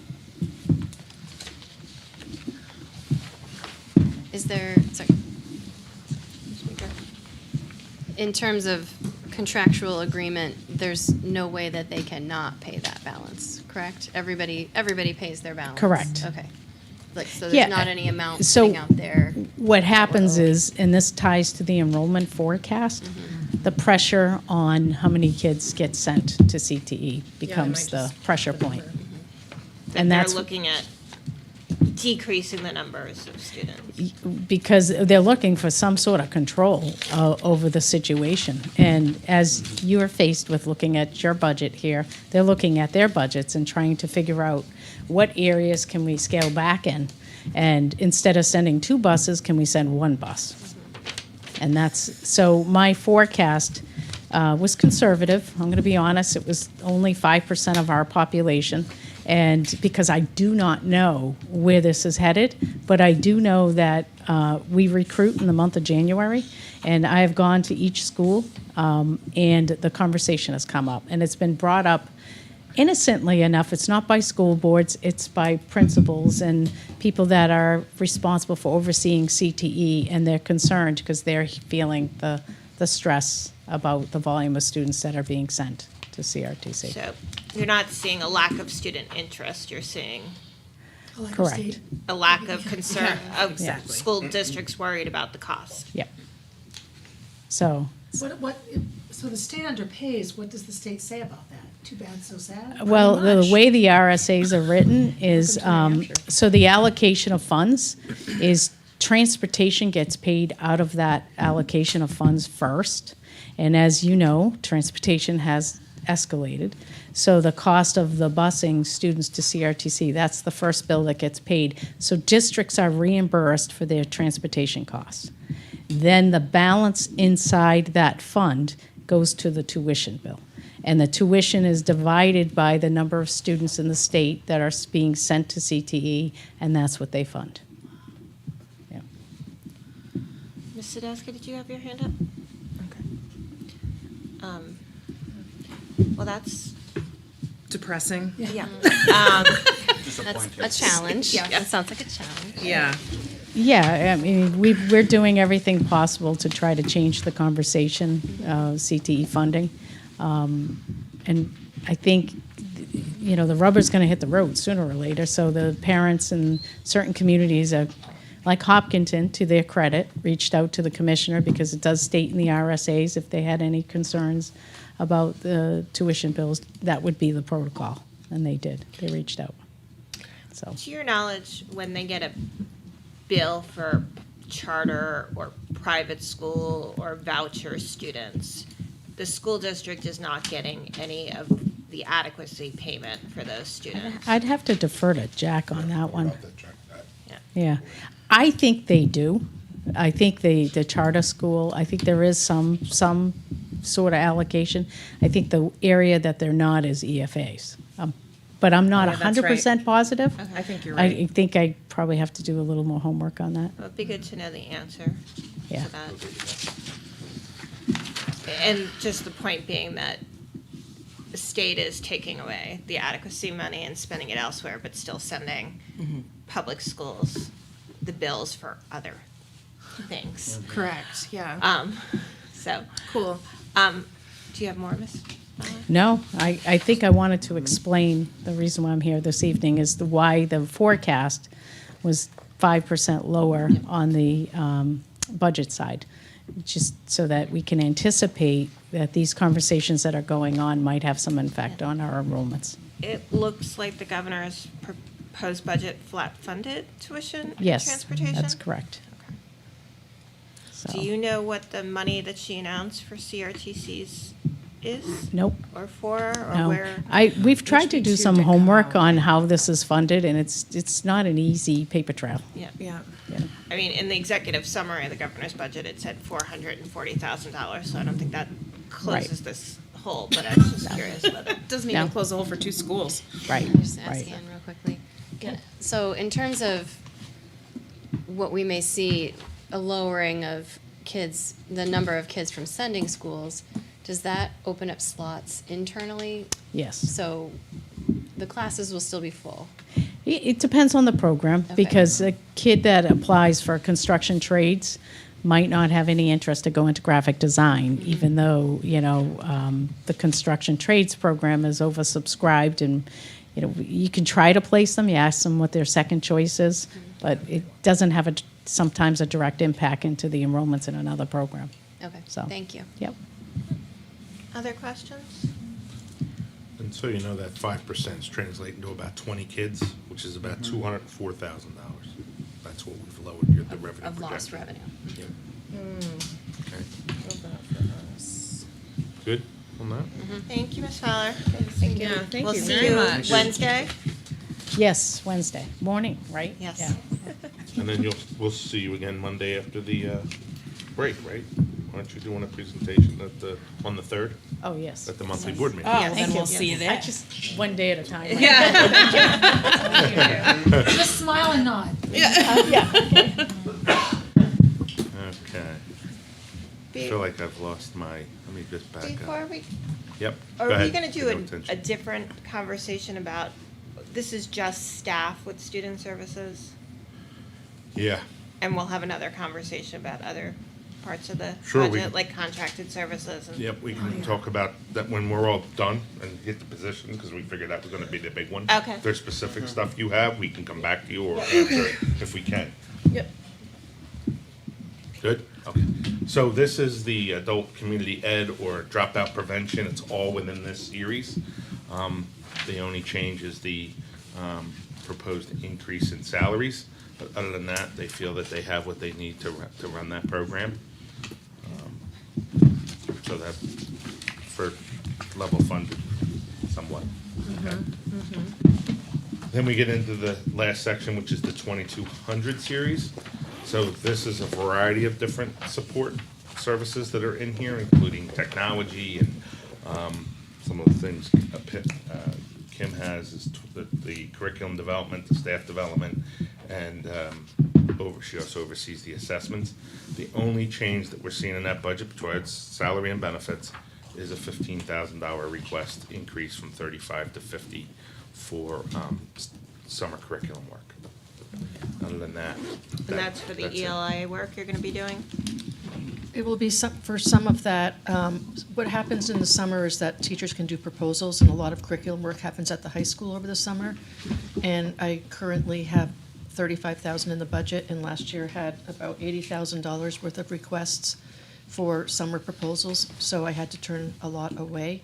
S3: Is there, sorry. In terms of contractual agreement, there's no way that they cannot pay that balance, correct? Everybody pays their balance.
S12: Correct.
S3: Okay. Like, so
S12: Yeah,
S3: there's not any amount
S12: so
S3: sitting out there.
S12: What happens
S3: owed.
S12: is, and this ties to the enrollment forecast, the pressure on how many kids get sent to CTE becomes the pressure point.
S2: That
S12: And
S2: they're
S12: that's
S2: looking at decreasing the numbers of students.
S12: because they're looking for some sort of control over the situation. And as you are faced with looking at your budget here, they're looking at their budgets and trying to figure out what areas can we scale back in. And instead of sending 2 buses, can we send 1 bus? And that's, so my forecast was conservative. I'm going to be honest, it was only 5% of our population. And because I do not know where this is headed, but I do know that we recruit in the month of January, and I have gone to each school, and the conversation has come up. And it's been brought up innocently enough. It's not by school boards, it's by principals and people that are responsible for overseeing CTE, and they're concerned because they're feeling the stress about the volume of students that are being sent to CRTC.
S2: So you're not seeing a lack of student interest, you're seeing
S12: Correct.
S2: a lack of concern of
S10: Exactly.
S2: school districts worried about the cost.
S12: Yep. So,
S9: So the state underpays, what does the state say about that? Too bad, so sad?
S12: well,
S9: Pretty much.
S12: the way the RSAs are written is,
S9: Welcome to New Hampshire.
S12: so the allocation of funds is transportation gets paid out of that allocation of funds first. And as you know, transportation has escalated. So the cost of the busing students to CRTC, that's the first bill that gets paid. So districts are reimbursed for their transportation costs. Then the balance inside that fund goes to the tuition bill. And the tuition is divided by the number of students in the state that are being sent to CTE, and that's what they fund. Yeah.
S2: Ms. Sadowski, did you have your hand up? Okay. Well, that's,
S11: Depressing.
S2: yeah.
S3: That's a challenge.
S11: Yeah.
S3: That sounds like a challenge.
S11: Yeah.
S12: Yeah, I mean, we're doing everything possible to try to change the conversation, CTE funding. And I think, you know, the rubber's going to hit the road sooner or later, so the parents in certain communities are, like Hopkinton, to their credit, reached out to the commissioner because it does state in the RSAs if they had any concerns about the tuition bills, that would be the protocol, and they did. They reached out. So.
S2: To your knowledge, when they get a bill for charter or private school or voucher students, the school district is not getting any of the adequacy payment for those students.
S12: I'd have to defer to Jack on that one.
S2: Yeah.
S12: Yeah. I think they do. I think the charter school, I think there is some sort of allocation. I think the area that they're not is EFAs. But I'm not
S11: Yeah, that's
S12: 100% positive.
S11: I think you're right.
S12: I think I probably have to do a little more homework on that.
S2: Well, it'd be good to know the answer
S12: Yeah.
S2: to that. And just the point being that the state is taking away the adequacy money and spending it elsewhere, but still sending public schools the bills for other things.
S11: Correct. Yeah.
S2: So,
S11: Cool.
S2: do you have more, Ms. Fowler?
S12: No, I think I wanted to explain the reason why I'm here this evening is why the forecast was 5% lower on the budget side, just so that we can anticipate that these conversations that are going on might have some effect on our enrollments.
S2: It looks like the governor's proposed budget flat-funded tuition and
S12: Yes,
S2: transportation?
S12: that's correct.
S2: Okay.
S12: So,
S2: Do you know what the money that she announced for CRTCs is?
S12: Nope.
S2: Or for, or
S12: No,
S2: where?
S12: we've tried to do
S11: HB2
S12: some
S11: did come
S12: homework
S11: out,
S12: on
S11: right?
S12: how this is funded, and it's not an easy paper trail.
S2: Yeah.
S11: Yeah.
S12: Yeah.
S2: I mean, in the executive summary of the governor's budget, it said $440,000, so I don't think that closes this hole, but I was just curious whether.
S11: Doesn't
S12: No.
S11: even close the hole for 2 schools.
S12: Right,
S3: Just ask
S12: right.
S3: Ann real quickly. So in terms of what we may see, a lowering of kids, the number of kids from sending schools, does that open up slots internally?
S12: Yes.
S3: So the classes will still be full?
S12: It depends on the program,
S3: Okay.
S12: because a kid that applies for construction trades might not have any interest to go into graphic design, even though, you know, the construction trades program is oversubscribed, and, you know, you can try to place them, you ask them what their second choice is, but it doesn't have sometimes a direct impact into the enrollments in another program.
S3: Okay,
S12: So.
S3: thank you.
S12: Yep.
S2: Other questions?
S5: And so you know that 5% is translating to about 20 kids, which is about $204,000. That's what we've lowered the revenue
S3: Of lost
S5: projection.
S3: revenue.
S5: Yep. Okay. Good on that?
S2: Thank you, Ms. Fowler.
S11: Thank you. Thank
S2: We'll
S11: you
S2: see
S11: very
S2: you
S11: much.
S2: Wednesday?
S12: Yes, Wednesday morning, right?
S2: Yes.
S12: Yeah.
S5: And then we'll see you again Monday after the break, right? Aren't you doing a presentation on the 3rd
S12: Oh, yes.
S5: at the monthly board meeting?
S11: Oh,
S2: Yes.
S11: then we'll
S12: Yeah.
S11: see you there.
S12: I just, one day at a time.
S9: Just smile and nod.
S5: Okay. I feel like I've lost let me just back
S2: Before
S5: up.
S2: we,
S5: Yep.
S2: are
S5: go
S2: we
S5: ahead.
S2: gonna do
S5: Pay no
S2: a
S5: attention.
S2: different conversation about, this is just staff with student services?
S5: Yeah.
S2: And we'll have another conversation about other parts of the
S5: Sure,
S2: budget, like contracted services and.
S5: Yep, we can talk about that when we're all done and hit the position, because we figured that was gonna be the big one.
S2: Okay.
S5: If there's specific stuff you have, we can come back to you or answer it if we can.
S11: Yep.
S5: Good? Okay. So this is the adult community ed or dropout prevention. It's all within this series. The only change is the proposed increase in salaries. But other than that, they feel that they have what they need to run that program. So that, for level funded somewhat. Okay. Then we get into the last section, which is the 2200 series. So this is a variety of different support services that are in here, including technology and some of the things Kim has is the curriculum development, the staff development, and she also oversees the assessments. The only change that we're seeing in that budget towards salary and benefits is a $15,000 request increase from 35 to 50 for summer curriculum work. Other than that.
S2: And that's for the
S5: that's it.
S2: ELA work you're gonna be doing?
S13: It will be for some of that. What happens in the summer is that teachers can do proposals, and a lot of curriculum work happens at the high school over the summer. And I currently have $35,000 in the budget, and last year had about $80,000 worth of requests for summer proposals, so I had to turn a lot away.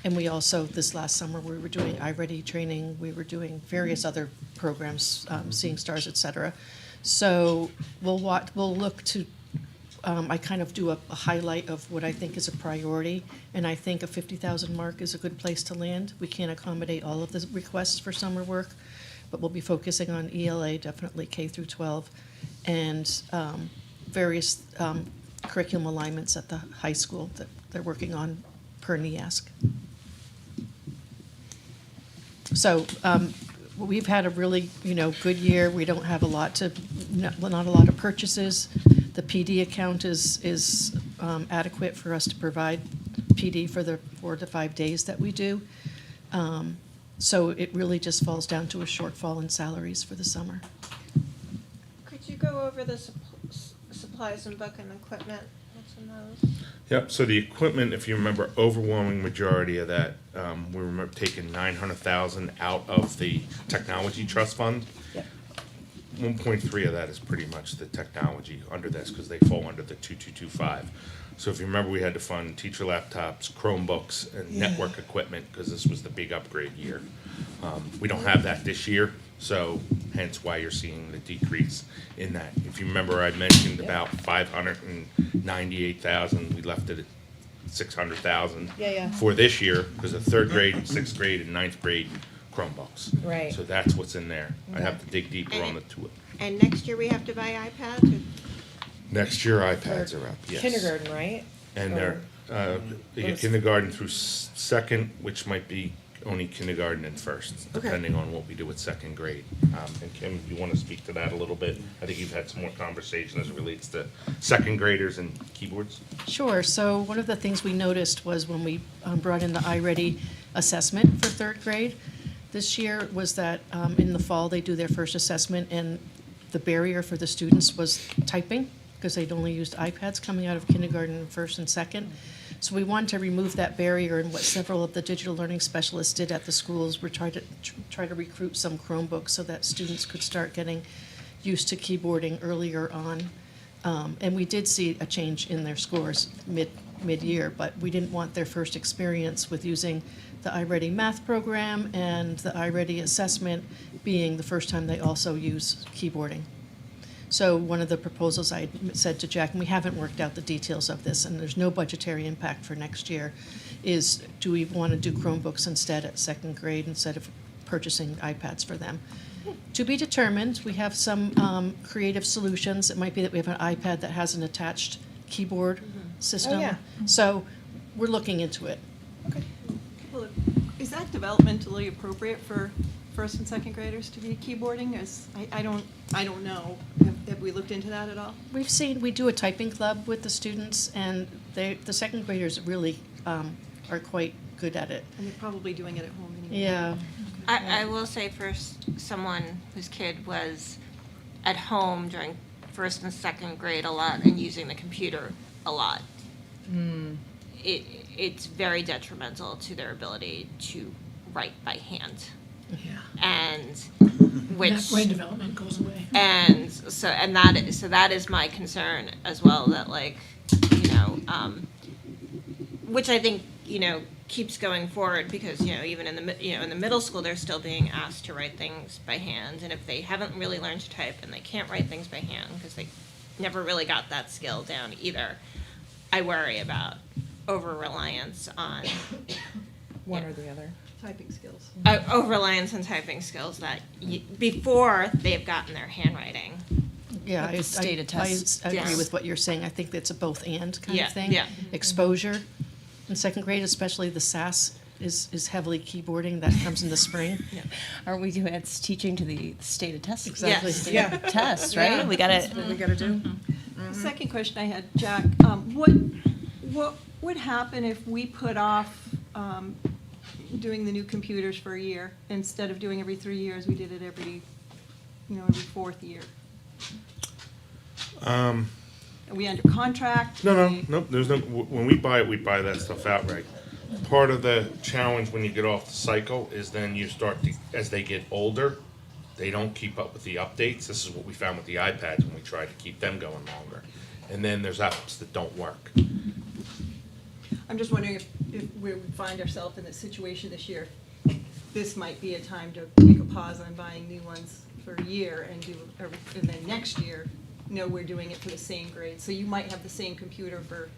S13: And we also, this last summer, we were doing iReady training, we were doing various other programs, Seeing Stars, et cetera. So we'll look to, I kind of do a highlight of what I think is a priority, and I think a 50,000 mark is a good place to land. We can't accommodate all of the requests for summer work, but we'll be focusing on ELA, definitely K through 12, and various curriculum alignments at the high school that they're working on per NEASC. So we've had a really, good year. We don't have not a lot of purchases. The PD account is adequate for us to provide PD for the 4 to 5 days that we do. So it really just falls down to a shortfall in salaries for the summer.
S2: Could you go over the supplies and book and equipment? What's in those?
S5: Yep, so the equipment, if you remember, overwhelming majority of that, we remember taking 900,000 out of the technology trust fund.
S13: Yep.
S5: 1.3 of that is pretty much the technology under this, because they fall under the 2225. So if you remember, we had to fund teacher laptops, Chromebooks, and network equipment, because this was the big upgrade year. We don't have that this year, so hence why you're seeing the decrease in that. If you remember, I mentioned about 598,000, we left it at 600,000 for this year, because of third grade, sixth grade, and ninth grade Chromebooks.
S11: Right.
S5: So that's what's in there. I have to dig deeper on the two.
S2: And next year we have to buy iPads? Or?
S5: Next year, iPads are up, yes.
S11: Kindergarten, right?
S5: And they're, you get kindergarten through second, which might be only kindergarten and first, depending on what we do with second grade. And Kim, you want to speak to that a little bit? I think you've had some more conversation as it relates to second graders and keyboards.
S13: Sure. So one of the things we noticed was when we brought in the iReady assessment for third grade this year was that in the fall, they do their first assessment, and the barrier for the students was typing, because they'd only used iPads coming out of kindergarten in first and second. So we wanted to remove that barrier, and what several of the digital learning specialists did at the schools were try to recruit some Chromebooks so that students could start getting used to keyboarding earlier on. And we did see a change in their scores mid-year, but we didn't want their first experience with using the iReady math program and the iReady assessment being the first time they also use keyboarding. So one of the proposals I had said to Jack, and we haven't worked out the details of this, and there's no budgetary impact for next year, is do we want to do Chromebooks instead at second grade instead of purchasing iPads for them? To be determined. We have some creative solutions. It might be that we have an iPad that has an attached keyboard system.
S11: Oh, yeah.
S13: So we're looking into it.
S4: Well, is that developmentally appropriate for first and second graders to be keyboarding? I don't know. Have we looked into that at all?
S13: We do a typing club with the students, and the second graders really are quite good at it.
S4: And they're probably doing it at home anyway.
S13: Yeah.
S2: I will say for someone whose kid was at home during first and second grade a lot and using the computer a lot, it's very detrimental to their ability to write by hand.
S9: Yeah.
S2: And
S9: That brain development goes away.
S2: and that is my concern as well, that which I think keeps going forward, because, you know, even in the middle school, they're still being asked to write things by hand, and if they haven't really learned to type and they can't write things by hand because they never really got that skill down either, I worry about over-reliance on
S11: One or the other.
S4: Typing skills.
S2: over-reliance on typing skills that before they've gotten their handwriting.
S13: Yeah,
S8: With the state attests.
S13: I agree
S2: Yes.
S13: with what you're saying. I think it's a both and kind
S2: Yeah,
S13: of thing.
S2: yeah.
S13: Exposure. In second grade, especially the SAS is heavily keyboarding. That comes in the spring.
S8: Aren't we doing, it's teaching to the state attest?
S13: Exactly.
S2: Yes.
S11: Yeah.
S8: Tests, right?
S11: Yeah.
S8: We gotta,
S11: What we gotta do.
S4: The second question I had, Jack, what would happen if we put off doing the new computers for a year? Instead of doing every 3 years, we did it every fourth year? Are we under contract?
S5: No, there's no, when we buy it, we buy that stuff outright. Part of the challenge when you get off the cycle is then you start to, as they get older, they don't keep up with the updates. This is what we found with the iPads when we tried to keep them going longer. And then there's apps that don't work.
S4: I'm just wondering if we would find ourselves in this situation this year. This might be a time to take a pause on buying new ones for a year and and then next year, we're doing it for the same grade. So you might have the same computer for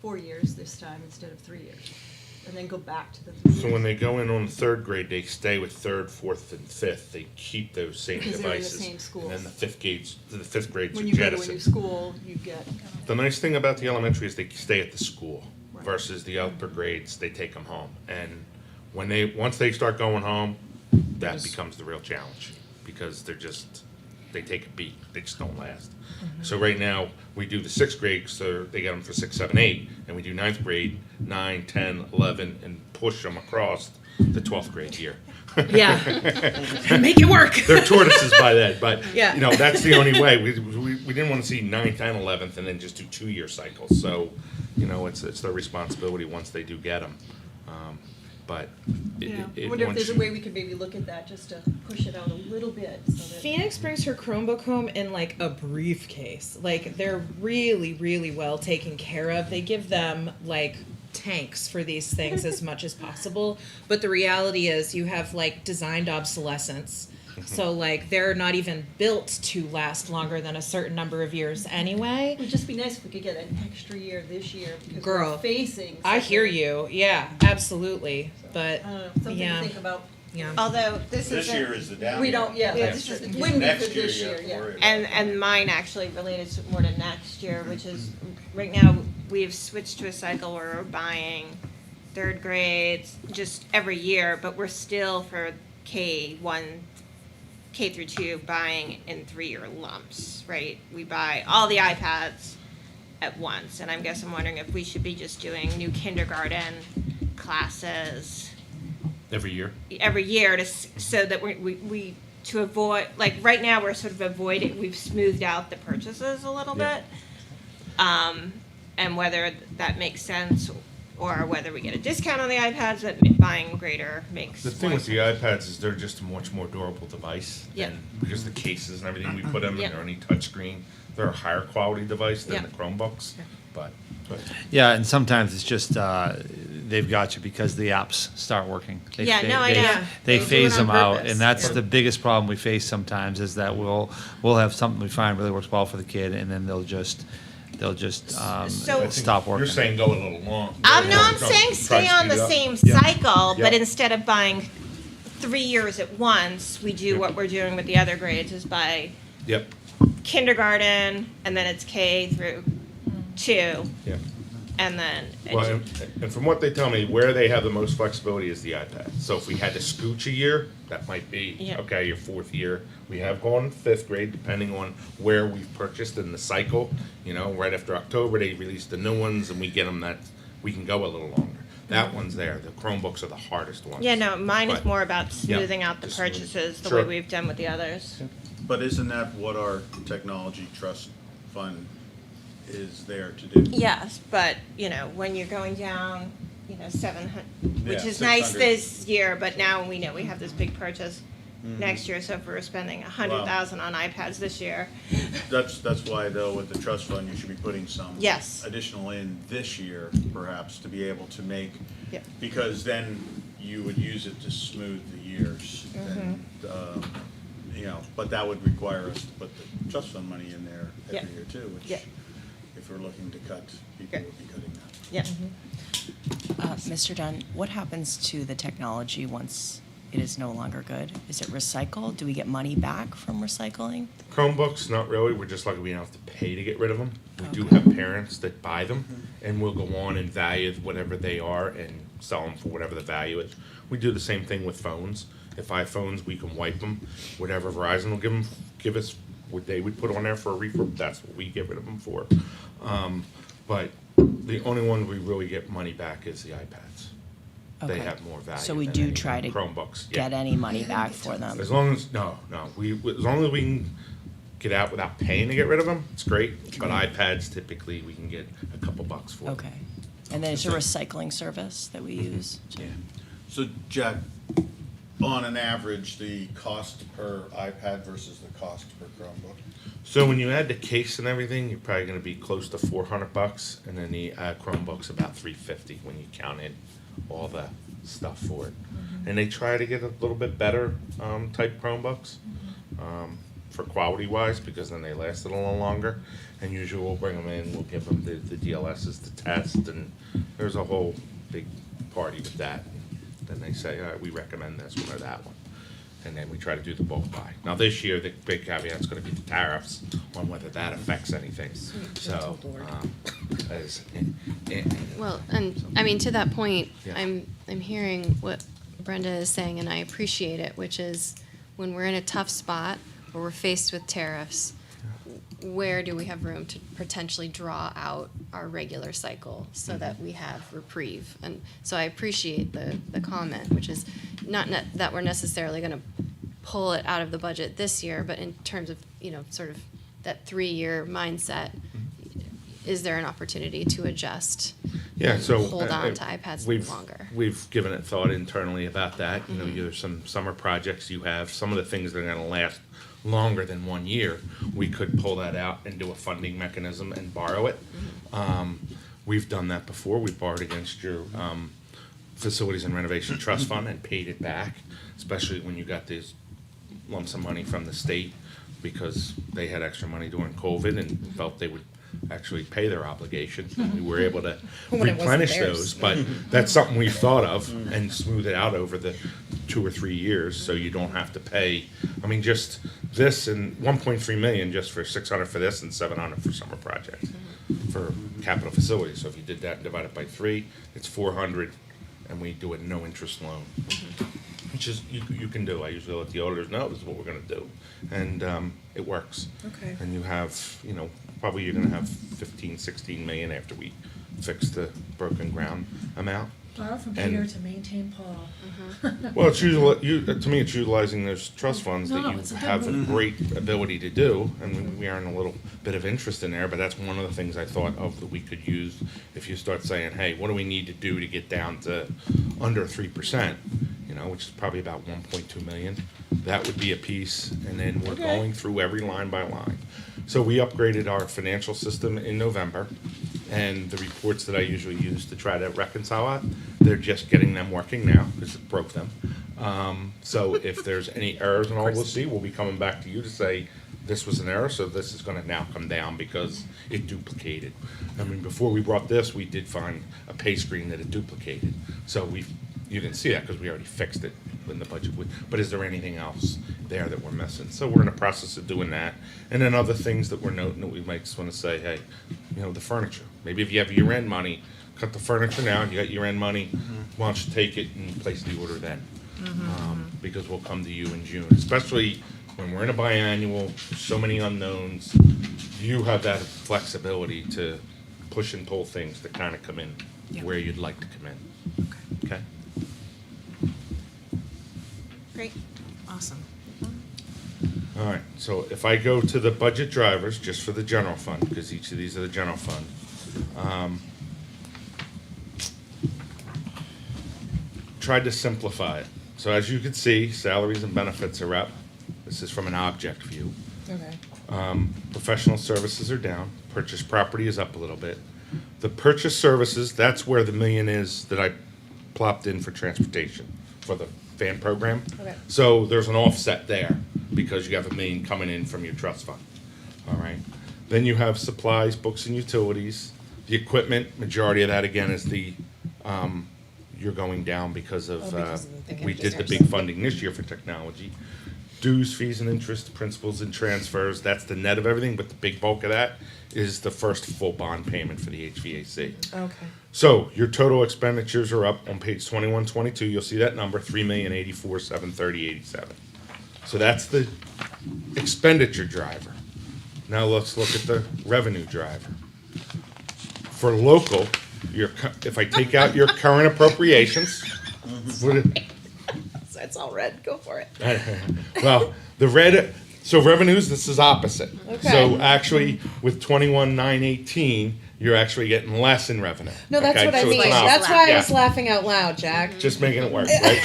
S4: 4 years this time instead of 3 years, and then go back to the 3 years.
S5: So when they go in on third grade, they stay with third, fourth, and fifth. They keep those same
S4: Because they're in the
S5: devices.
S4: same schools.
S5: And then the fifth grades are
S4: When you go to a new
S5: jettisoned.
S4: school, you get,
S5: The nice thing about the elementary is they stay at the school
S4: Right.
S5: versus the upper grades, they take them home. And once they start going home, that becomes the real challenge because they take a beat. They just don't last. So right now, we do the sixth grade, so they get them for 6, 7, 8, and we do ninth grade, 9, 10, 11, and push them across the 12th grade year.
S11: Yeah. Make it work.
S5: They're tortoises by then, but
S11: Yeah.
S5: that's the only way. We didn't want to see 9th and 11th and then just do 2-year cycles. So, it's their responsibility once they do get them. But
S4: I wonder if there's a way we could maybe look at that just to push it out a little bit so that.
S11: Phoenix brings her Chromebook home in like a briefcase. Like they're really, really well taken care of. They give them like tanks for these things as much as possible. But the reality is you have like designed obsolescence. So like they're not even built to last longer than a certain number of years anyway.
S4: It would just be nice if we could get an extra year this year because
S11: Girl,
S4: we're facing.
S11: I
S4: such
S11: hear
S4: a-
S11: you. Yeah, absolutely. But
S4: I don't know, something
S11: yeah.
S4: to think about.
S11: Yeah.
S2: Although this
S14: This
S2: isn't-
S14: year is the down
S4: We
S14: year.
S4: don't, yeah,
S2: Yes.
S4: this is, wouldn't be
S14: Next
S4: for
S14: year,
S4: this
S14: you
S4: year,
S14: have to
S4: yeah.
S14: worry about
S2: and mine actually related more to next year, which is right now we've switched to a cycle where we're buying third grades just every year, but we're still for K through 2 buying in 3-year lumps, right? We buy all the iPads at once, and I'm wondering if we should be just doing new kindergarten classes
S5: every year.
S2: every year so that we to avoid, like right now we're sort of avoiding, we've smoothed out the purchases a little
S5: Yeah.
S2: bit. And whether that makes sense or whether we get a discount on the iPads that buying greater makes
S5: The thing
S2: more
S5: with the iPads is they're just a much more durable device.
S2: Yeah.
S5: And because the cases and everything we put them
S2: Yeah.
S5: in, they're any touchscreen, they're a higher quality device than
S2: Yeah.
S5: the Chromebooks. But
S7: Yeah, and sometimes it's just, they've got you because the apps start working. They
S2: Yeah,
S7: fa-
S2: no, I
S7: they-
S2: know.
S7: They
S11: They do
S7: phase
S11: it on
S7: them out,
S11: purpose.
S7: and that's
S11: Yeah.
S7: the biggest problem we face sometimes, is that we'll have something we find really works well for the kid, and then they'll just
S2: So-
S7: stop working.
S5: you're saying go a little long.
S2: No, I'm saying
S5: Try
S2: stay
S5: to
S2: on
S5: speed
S2: the
S5: it up.
S2: same
S5: Yeah.
S2: cycle, but
S5: Yeah.
S2: instead of buying 3 years at once, we do what we're doing with the other grades, is buy
S5: Yep,
S2: kindergarten, and then it's K through 2,
S5: yeah.
S2: and then
S5: Well, and from what they tell me, where they have the most flexibility is the iPad. So if we had to scooch a year, that might be,
S2: Yeah.
S5: okay, your 4th year. We have gone 5th grade, depending on where we've purchased in the cycle. Right after October, they release the new ones, and we get them we can go a little longer. That one's there. The Chromebooks are the hardest ones.
S2: yeah, no, mine is
S5: But-
S2: more about
S5: Yeah,
S2: smoothing out the
S5: just smooth.
S2: purchases the
S5: Sure.
S2: way we've done with the others.
S14: But isn't that what our technology trust fund is there to do?
S2: Yes, but when you're going down, 700, which
S14: Yeah,
S2: is nice
S14: 600.
S2: this year, but now we know we have this big purchase. next year, so if we were spending 100,000 on iPads this year.
S14: That's why though, with the trust fund, you should be putting some
S2: Yes.
S14: additional in this year, perhaps, to be able to make,
S2: Yep.
S14: because then you would use it to smooth the years. And, you know, but that would require us to put the trust fund money in there
S2: Yep.
S14: every year too, which,
S2: Yep.
S14: if we're looking to cut, people would be cutting that.
S2: Yeah.
S8: Mr. Dunn, what happens to the technology once it is no longer good? Is it recycled? Do we get money back from recycling?
S5: Chromebooks, not really. We're just lucky we don't have to pay to get rid of them. We do have parents that buy them, and we'll go on and value whatever they are and sell them for whatever the value is. We do the same thing with phones. If iPhones, we can wipe them. Whatever Verizon will give us what they would put on there for a refurb, that's what we get rid of them for. But the only one we really get money back is the iPads. They
S8: Okay.
S5: have more value.
S8: So we
S5: than
S8: do
S5: any
S8: try to
S5: Chromebooks. Yeah.
S8: get any money back for them?
S5: As long as, no, as long as we can get out without paying to get rid of them, it's great. But iPads, typically, we can get a couple bucks for.
S8: Okay. And then it's a recycling service that we use?
S5: Yeah.
S14: So Jack, on an average, the cost per iPad versus the cost per Chromebook?
S5: So when you add the case and everything, you're probably gonna be close to $400, and then the Chromebook's about $350 when you count in all the stuff for it. And they try to get a little bit better type Chromebooks for quality wise, because then they last a little longer. And usually we'll bring them in, we'll give them the DLSs to test, and there's a whole big party with that. Then they say, all right, we recommend this one or that one. And then we try to do the bulk buy. Now, this year, the big caveat's gonna be the tariffs on whether that affects anything. So,
S3: Well, and, I mean, to that point,
S5: Yeah.
S3: I'm hearing what Brenda is saying, and I appreciate it, which is when we're in a tough spot, where we're faced with tariffs, where do we have room to potentially draw out our regular cycle so that we have reprieve? And so I appreciate the comment, which is not that we're necessarily gonna pull it out of the budget this year, but in terms of, you know, sort of that 3-year mindset, is there an opportunity to adjust?
S5: Yeah, so.
S3: Hold on to iPads longer.
S5: We've given it thought internally about that. You know, there's some summer projects you have, some of the things that are gonna last longer than 1 year. We could pull that out and do a funding mechanism and borrow it. We've done that before. We borrowed against your Facilities and Renovation Trust Fund and paid it back, especially when you got this lump sum money from the state, because they had extra money during COVID and felt they would actually pay their obligation. We were able to
S11: When it wasn't
S5: replenish
S11: theirs.
S5: those, but that's something we've thought of and smooth it out over the 2 or 3 years, so you don't have to pay. I mean, just this and 1.3 million just for 600 for this and 700 for summer projects for capital facilities. So if you did that and divide it by 3, it's 400, and we do a no interest loan, which is you can do. I usually let the auditors know this is what we're going to do, and it works.
S11: Okay.
S5: And you have, you know, probably you're going to have 15, 16 million after we fix the broken ground amount.
S9: Borrow from
S5: And-
S9: Peter to maintain Paul.
S5: Well, it's to me, it's utilizing those trust funds
S9: No,
S5: that
S9: it's a
S5: you
S9: good
S5: have a
S9: move.
S5: great ability to do, and we earn a little bit of interest in there, but that's one of the things I thought of that we could use. If you start saying, hey, what do we need to do to get down to under 3%, you know, which is probably about 1.2 million, that would be a piece, and then we're going through every line by line. So we upgraded our financial system in November, and the reports that I usually use to try to reconcile it, they're just getting them working now, because it broke them. So if there's any errors and all, we'll see, we'll be coming back to you to say, this was an error, so this is gonna now come down because it duplicated. I mean, before we brought this, we did find a pay screen that it duplicated. So you didn't see that because we already fixed it in the budget. But is there anything else there that we're missing? So we're in the process of doing that. And then other things that we're noting that we might just want to say, hey, you know, the furniture. Maybe if you have year-end money, cut the furniture now, you got year-end money, why don't you take it and place the order then? Because we'll come to you in June, especially when we're in a biannual, so many unknowns. You have that flexibility to push and pull things to kind of come in where you'd like to come in. Okay?
S2: Great.
S10: Awesome.
S5: All right, so if I go to the budget drivers, just for the general fund, because each of these are the general fund, tried to simplify it. So as you can see, salaries and benefits are up. This is from an object view.
S11: Okay.
S5: Professional services are down. Purchase property is up a little bit. The purchase services, that's where the million is that I plopped in for transportation for the van program.
S11: Okay.
S5: So there's an offset there because you have $1 million coming in from your trust fund. All right. Then you have supplies, books, and utilities. The equipment, majority of that again is you're going down because of,
S11: because of the
S5: we did the big funding this year for technology. Dues, fees, and interest, principals, and transfers, that's the net of everything, but the big bulk of that is the first full bond payment for the HVAC.
S11: Okay.
S5: So your total expenditures are up on page 21, 22. You'll see that number, 3,084,730.87. So that's the expenditure driver. Now let's look at the revenue driver. For local, if I take out your current appropriations,
S11: That's all red. Go for it.
S5: well, the red, so revenues, this is opposite.
S11: Okay.
S5: So actually, with 21,918, you're actually getting less in revenue.
S11: No, that's
S5: Okay?
S11: what I
S5: So it's
S11: mean.
S5: an opposite.
S11: That's why I was
S5: Yeah.
S11: laughing out loud, Jack.
S5: Just making it work, right?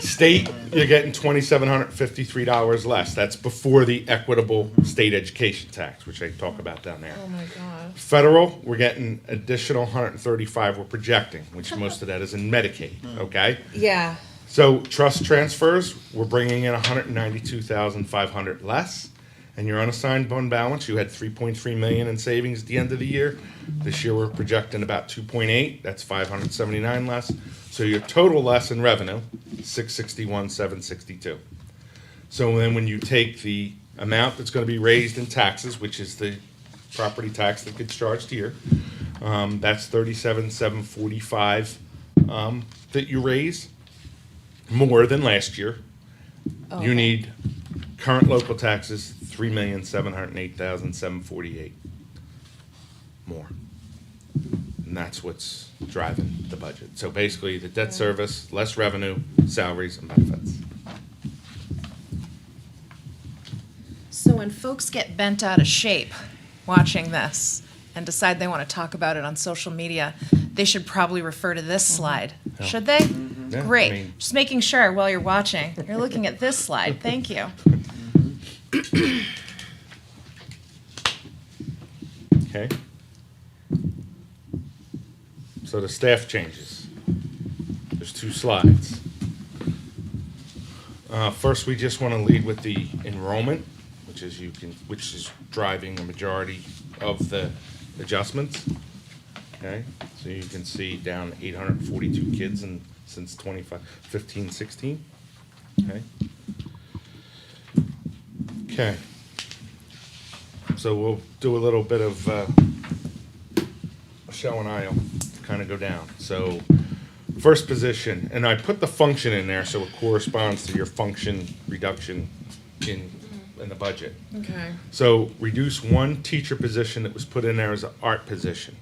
S5: State, you're getting $2,753 less. That's before the equitable state education tax, which I talk about down there.
S11: Oh my god.
S5: Federal, we're getting additional 135 we're projecting, which most of that is in Medicaid, okay?
S11: Yeah.
S5: So trust transfers, we're bringing in 192,500 less. And your unassigned fund balance, you had 3.3 million in savings at the end of the year. This year, we're projecting about 2.8, that's 579 less. So your total less in revenue, 661,762. So then when you take the amount that's gonna be raised in taxes, which is the property tax that gets charged here, that's 37,745 that you raise, more than last year. You need current local taxes, 3,708,748 more. And that's what's driving the budget. So basically, the debt service, less revenue, salaries, and benefits.
S10: So when folks get bent out of shape watching this and decide they want to talk about it on social media, they should probably refer to this slide.
S5: Yeah.
S10: Should they?
S5: Yeah, I
S10: Great.
S5: mean-
S10: Just making sure while you're watching, you're looking at this slide. Thank you.
S5: Okay? So the staff changes. There's 2 slides. First, we just want to lead with the enrollment, which is driving the majority of the adjustments. Okay, so you can see down 842 kids since 15, 16. Okay. Okay. So we'll do a little bit of show and I'll kind of go down. So first position, and I put the function in there so it corresponds to your function reduction in the budget.
S11: Okay.
S5: So reduce 1 teacher position that was put in there as an art position.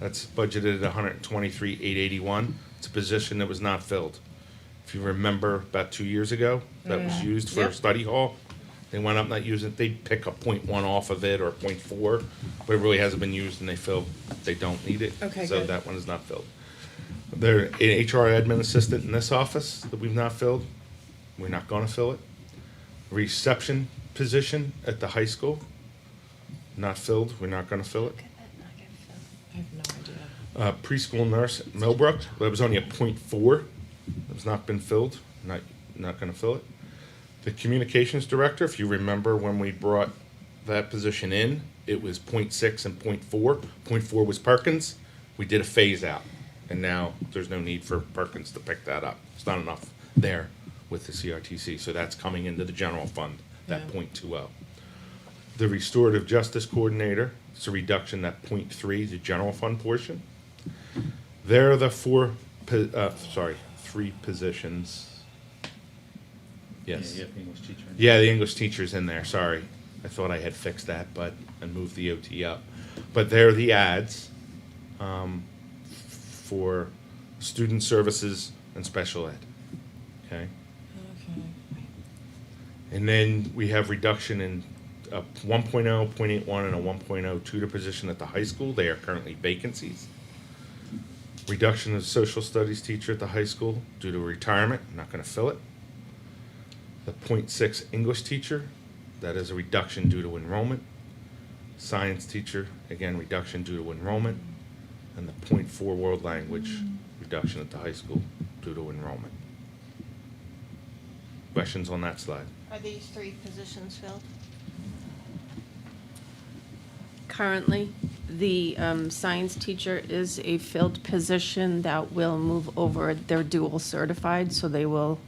S5: That's budgeted at $123,881. It's a position that was not filled. If you remember, about 2 years ago, that was used for a
S11: Yep.
S5: study hall. They went up not using it. They'd pick a 0.1 off of it or 0.4, but it really hasn't been used, and they don't need it.
S11: Okay,
S5: So
S11: good.
S5: that one is not filled. There, an HR admin assistant in this office that we've not filled. We're not going to fill it. Reception position at the high school, not filled. We're not going to fill it.
S11: I have no idea.
S5: Preschool nurse at Millbrook, that was only a 0.4. It has not been filled, not gonna fill it. The communications director, if you remember when we brought that position in, it was 0.6 and 0.4. 0.4 was Perkins, we did a phase out, and now there's no need for Perkins to pick that up. It's not enough there with the CRTC, so that's coming into the general fund, that
S11: Yeah.
S5: 0.20. The restorative justice coordinator, it's a reduction, that 0.3, the general fund portion. There are the 3 positions. Yes. Yeah, the English teacher's in there, sorry. I thought I had fixed that, but I moved the OT up. But there are the ads for student services and special ed, okay?
S11: Okay.
S5: And then we have reduction in a 1.0, 0.81, and a 1.0 tutor position at the high school. They are currently vacancies. Reduction of social studies teacher at the high school due to retirement, not gonna fill it. The .6 English teacher, that is a reduction due to enrollment. Science teacher, again, reduction due to enrollment. And the .4 world language, reduction at the high school due to enrollment. Questions on that slide?
S2: Are these 3 positions filled?
S15: Currently, the science teacher is a filled position that will move over. They're dual certified, so they will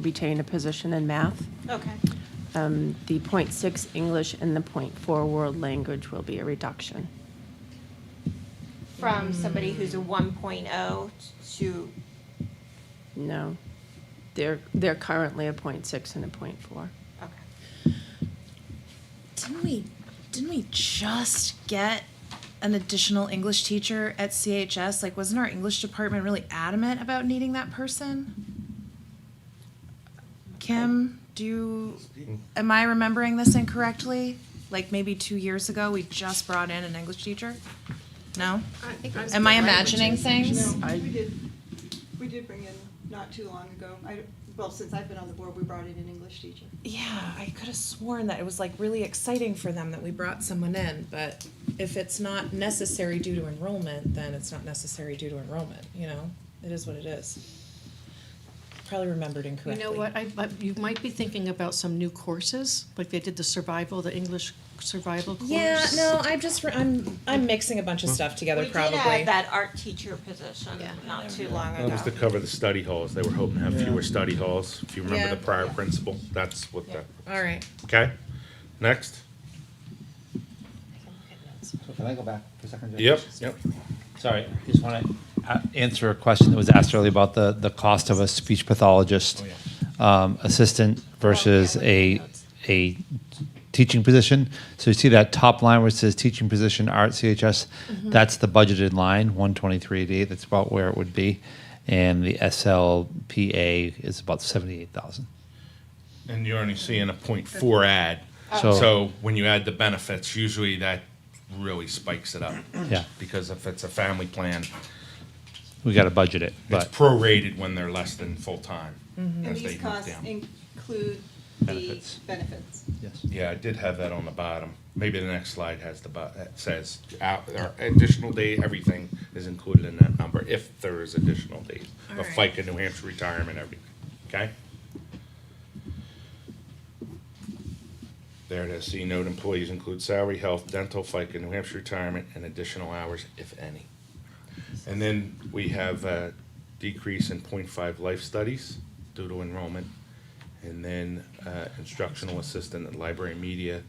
S15: retain a position in math.
S2: Okay.
S15: The .6 English and the .4 world language will be a reduction.
S2: From somebody who's a 1.0 to,
S15: No, they're currently a .6 and a .4.
S2: okay.
S10: Didn't we just get an additional English teacher at CHS? Like, wasn't our English department really adamant about needing that person? Kim, am I remembering this incorrectly? Like maybe 2 years ago, we just brought in an English teacher? No? Am I imagining things?
S4: No, we did bring in, not too long ago, well, since I've been on the board, we brought in an English teacher.
S10: Yeah, I could have sworn that it was like really exciting for them that we brought someone in, but if it's not necessary due to enrollment, then it's not necessary due to enrollment, you know? It is what it is. Probably remembered
S13: You
S10: incorrectly.
S13: know what, you might be thinking about some new courses, like they did the English survival course.
S10: Yeah, no, I'm mixing a bunch of stuff together
S2: We
S10: probably.
S2: did have that art teacher position not too long
S5: That was to
S2: ago.
S5: cover the study halls. They were hoping to have fewer study halls. If you remember
S10: Yeah.
S5: the prior principal, that's what that,
S10: All right.
S5: okay? Next?
S7: So can I go back for a second? Jeff?
S5: Yep.
S7: Sorry, I just want to answer a question that was asked earlier about the cost of a speech pathologist assistant versus a teaching position. So you see that top line where it says teaching position art CHS, that's the budgeted line, 123.88. That's about where it would be, and the SLPA is about 78,000.
S5: And you're only seeing a .4 ad.
S7: So-
S5: So when you add the benefits, usually that really spikes it up.
S7: Yeah.
S5: Because if it's a family plan,
S7: We got to budget it,
S5: it's
S7: but
S5: prorated when they're less than full-time.
S4: And
S5: as they
S4: these
S5: move
S4: costs
S5: down.
S4: include
S7: Benefits.
S4: the benefits.
S7: yes.
S5: Yeah, I did have that on the bottom. Maybe the next slide has it says, our additional day, everything is included in that number, if there is additional days.
S10: All
S5: Of
S10: right.
S5: FICA, New Hampshire retirement, everything, okay? There it is, C note, employees include salary, health, dental, FICA, New Hampshire retirement, and additional hours, if any. And then we have a decrease in .5 life studies due to enrollment. And then instructional assistant at library media,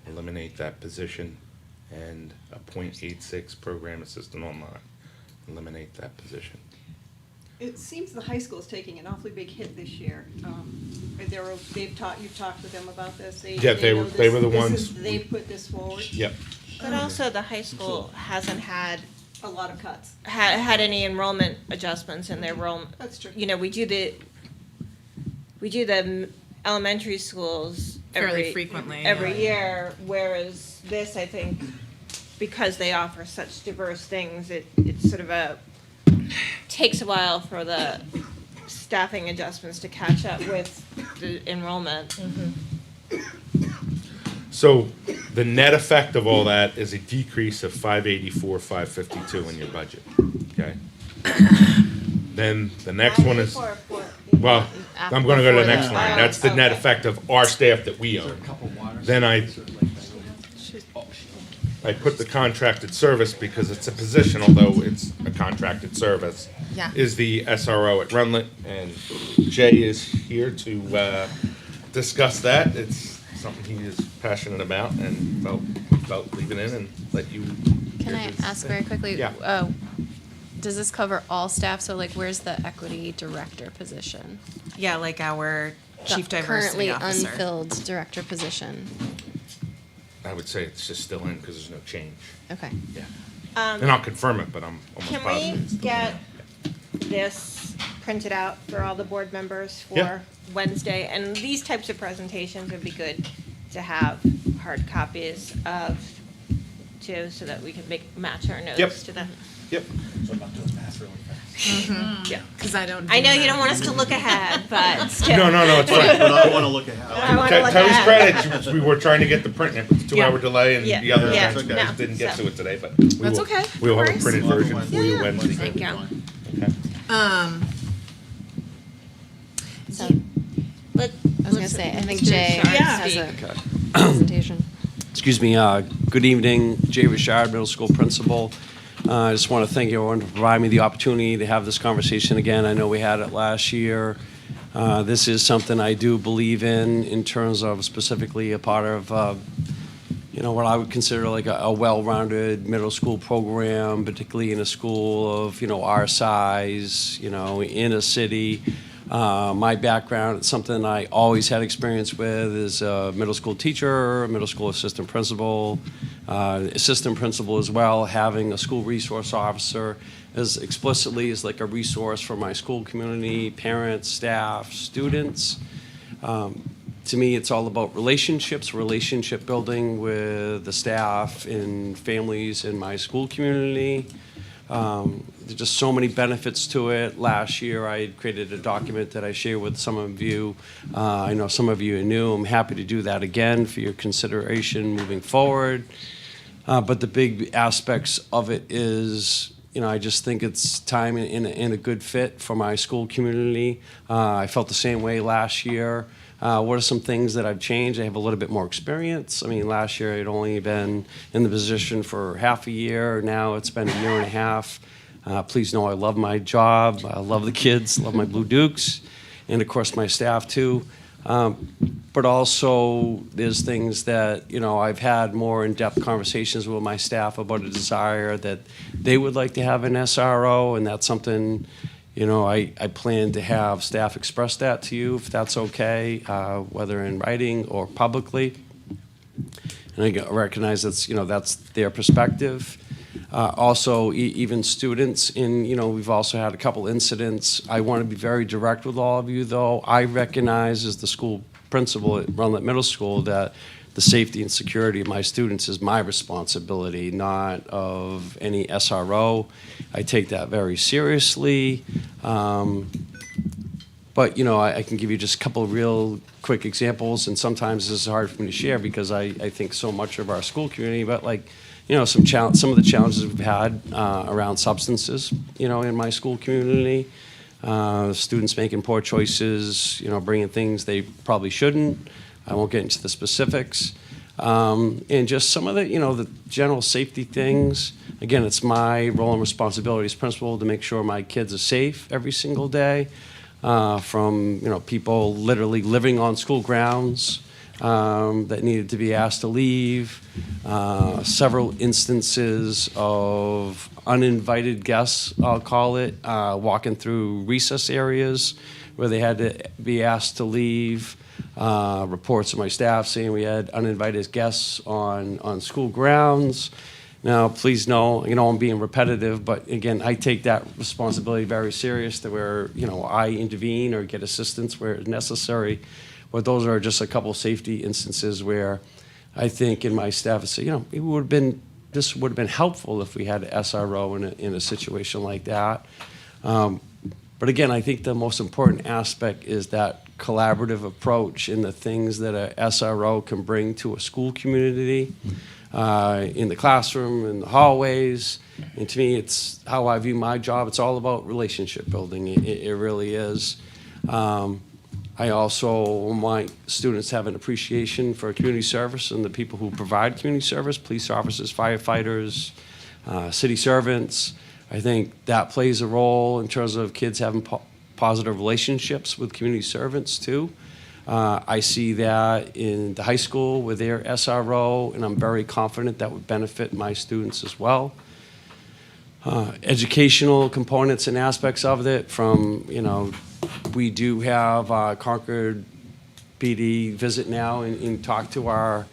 S5: eliminate that position. And a .86 program assistant online, eliminate that position.
S4: It seems the high school is taking an awfully big hit this year. You've talked with them about this?
S5: Yeah, they
S4: know
S5: were- they were the
S4: this
S5: ones-
S4: is- They put this forward?
S5: Yep.
S2: But also the high school hasn't had
S4: A lot of cuts.
S2: had any enrollment adjustments in their enrollment.
S4: That's true.
S2: You know, we do the elementary schools
S10: Fairly frequently,
S2: every
S10: yeah.
S2: year, whereas this, I think, because they offer such diverse things, it's sort of takes a while for the staffing adjustments to catch up with the enrollment.
S5: So the net effect of all that is a decrease of 584, 552 in your budget, okay? Then the next one is, well, I'm gonna go to the next line. That's the net effect of our staff that we own. Then I put the contracted service because it's a position, although it's a contracted service.
S10: Yeah.
S5: Is the SRO at Runlet, and Jay is here to discuss that. It's something he is passionate about and felt leaving in and let you.
S3: Can I ask very quickly?
S5: Yeah.
S3: Does this cover all staff? So like, where's the equity director position?
S10: Yeah, like our chief
S3: The
S10: diversity
S3: currently
S10: officer.
S3: unfilled director position.
S5: I would say it's just still in because there's no change.
S3: Okay.
S5: Yeah. And I'll confirm it, but I'm almost
S2: Can
S5: positive.
S2: we
S5: it's still in.
S2: get this printed out for all the board members
S5: Yeah.
S2: for Wednesday? And these types of presentations would be good to have hard copies of, too, so that we can match our
S5: Yep.
S2: notes to the.
S5: Yep.
S14: So I'm not doing math really fast.
S2: Yeah.
S10: Because I don't.
S2: I know
S10: do
S2: you don't
S10: that.
S2: want us to look ahead, but still.
S5: No, it's fine.
S14: But I wanna look ahead.
S2: I wanna look
S5: Terry's
S2: ahead.
S5: credit, we were trying to get the print in, but the 2-hour delay, and
S2: Yeah.
S5: the other
S2: Yeah.
S5: guys
S2: No.
S5: didn't get
S2: So-
S5: to it today, but we
S10: That's
S5: will-
S10: okay.
S5: We will
S10: No
S5: have a
S10: worries.
S5: printed version for you Wednesday.
S2: Thank you.
S5: Okay.
S3: So,
S2: Let-
S3: I was gonna say, I think
S2: let's
S3: Jay
S2: Richard
S3: has
S2: speak.
S3: a presentation.
S16: Excuse me, good evening, Jay Richard, middle school principal. I just want to thank everyone for providing me the opportunity to have this conversation again. I know we had it last year. This is something I do believe in terms of specifically a part of, what I would consider like a well-rounded middle school program, particularly in a school of, our size, in a city. My background, it's something I always had experience with, is a middle school teacher, a middle school assistant principal as well. Having a school resource officer as explicitly as like a resource for my school community, parents, staff, students. To me, it's all about relationships, relationship building with the staff and families in my school community. There's just so many benefits to it. Last year, I had created a document that I shared with some of you. I know some of you are new. I'm happy to do that again for your consideration moving forward. But the big aspects of it is, I just think it's time in a good fit for my school community. I felt the same way last year. What are some things that I've changed? I have a little bit more experience. I mean, last year I'd only been in the position for half a year. Now it's been a year and a half. Please know I love my job. I love the kids, love my Blue Dukes, and of course my staff too. But also there's things that, I've had more in-depth conversations with my staff about a desire that they would like to have an SRO, and that's something, I plan to have staff express that to you, if that's okay, whether in writing or publicly. And I recognize that's their perspective. Also, even students we've also had a couple incidents. I want to be very direct with all of you, though. I recognize as the school principal at Runlet Middle School that the safety and security of my students is my responsibility, not of any SRO. I take that very seriously. But, I can give you just a couple of real quick examples, and sometimes this is hard for me to share because I think so much of our school community, but some of the challenges we've had around substances, in my school community. Students making poor choices, bringing things they probably shouldn't. I won't get into the specifics. And just some of the general safety things. Again, it's my role and responsibility as principal to make sure my kids are safe every single day. From people literally living on school grounds that needed to be asked to leave, several instances of uninvited guests, I'll call it, walking through recess areas where they had to be asked to leave, reports of my staff saying we had uninvited guests on school grounds. Now, please know, I'm being repetitive, but again, I take that responsibility very serious to where, I intervene or get assistance where necessary. But those are just a couple of safety instances where I think in my staff would say, this would have been helpful if we had an SRO in a situation like that. But again, I think the most important aspect is that collaborative approach in the things that a SRO can bring to a school community, in the classroom, in the hallways. And to me, it's how I view my job. It's all about relationship building. It really is. I also want students to have an appreciation for community service and the people who provide community service, police officers, firefighters, city servants. I think that plays a role in terms of kids having positive relationships with community servants too. I see that in the high school with their SRO, and I'm very confident that would benefit my students as well. Educational components and aspects of it from, we do have Concord PD visit now and talk to our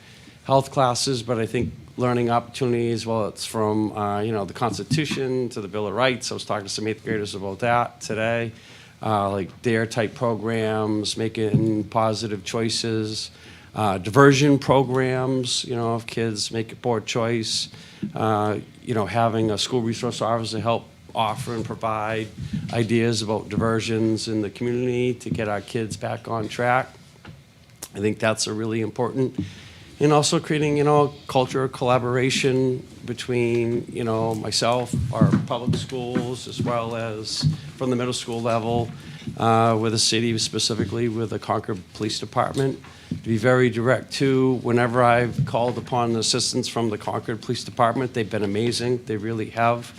S16: health classes, but I think learning opportunities, well, it's from, the Constitution to the Bill of Rights. I was talking to some 8th graders about that today. Like DARE type programs, making positive choices. diversion programs, you know, if kids make a poor choice, you know, having a school resource officer help offer and provide ideas about diversions in the community to get our kids back on track. I think that's a really important. And also creating, you know, a culture of collaboration between, you know, myself, our public schools, as well as from the middle school level, with the city, specifically with the Concord Police Department. To be very direct too, whenever I've called upon assistance from the Concord Police Department, they've been amazing. They really have.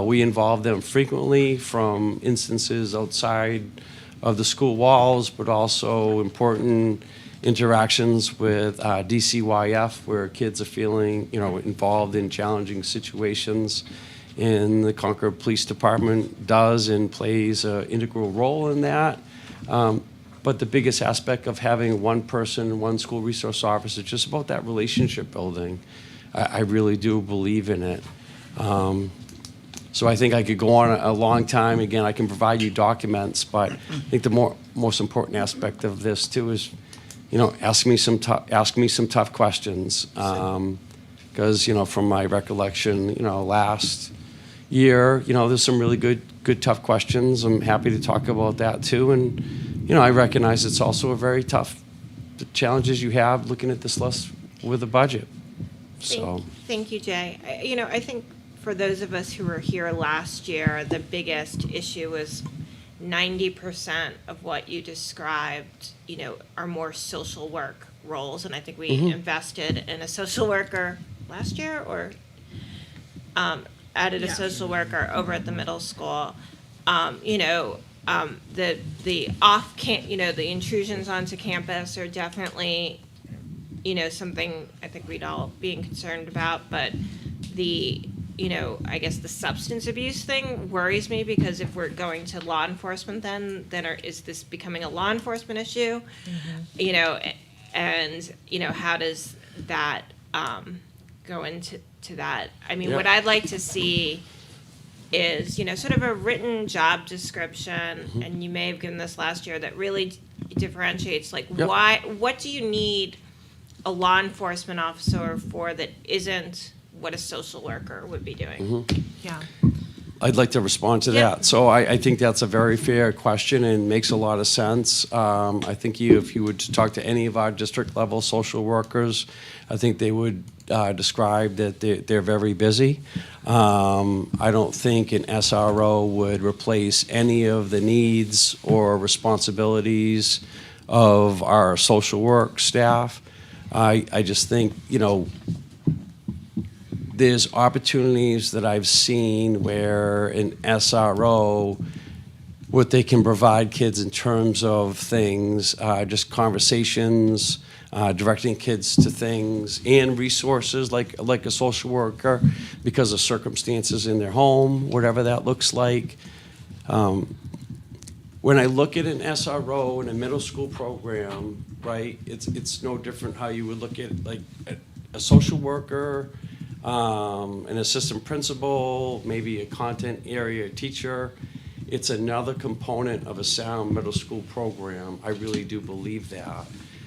S16: We involve them frequently from instances outside of the school walls, but also important interactions with DCYF, where kids are feeling, you know, involved in challenging situations. And the Concord Police Department does and plays an integral role in that. But the biggest aspect of having one person, one school resource officer, just about that relationship building. I really do believe in it. So I think I could go on a long time. Again, I can provide you documents, but I think the most important aspect of this too is, you know, ask me some tough questions. Because, you know, from my recollection, you know, last year, you know, there's some really good tough questions. I'm happy to talk about that too. And, you know, I recognize it's also a very tough, the challenges you have looking at this list with a budget. So.
S2: Thank you, Jay. You know, I think for those of us who were here last year, the biggest issue was 90% of what you described, you know, are more social work roles. And I think we invested in a social worker last year, or added a social worker over at the middle school. You know, the the intrusions onto campus are definitely, you know, something I think we'd all be concerned about, but the, you know, I guess the substance abuse thing worries me, because if we're going to law enforcement, then is this becoming a law enforcement issue? You know, and, you know, how does that go into that? I mean, what I'd like to see is, you know, sort of a written job description, and you may have given this last year, that really differentiates, like, what do you need a law enforcement officer for that isn't what a social worker would be doing?
S4: Yeah.
S16: I'd like to respond to that. So I think that's a very fair question and makes a lot of sense. I think if you would talk to any of our district level social workers, I think they would describe that they're very busy. I don't think an SRO would replace any of the needs or responsibilities of our social work staff. I just think, you know, there's opportunities that I've seen where an SRO, what they can provide kids in terms of things, just conversations, directing kids to things, and resources like a social worker because of circumstances in their home, whatever that looks like. When I look at an SRO in a middle school program, right, it's no different how you would look at like a social worker, an assistant principal, maybe a content area teacher. It's another component of a sound middle school program. I really do believe that.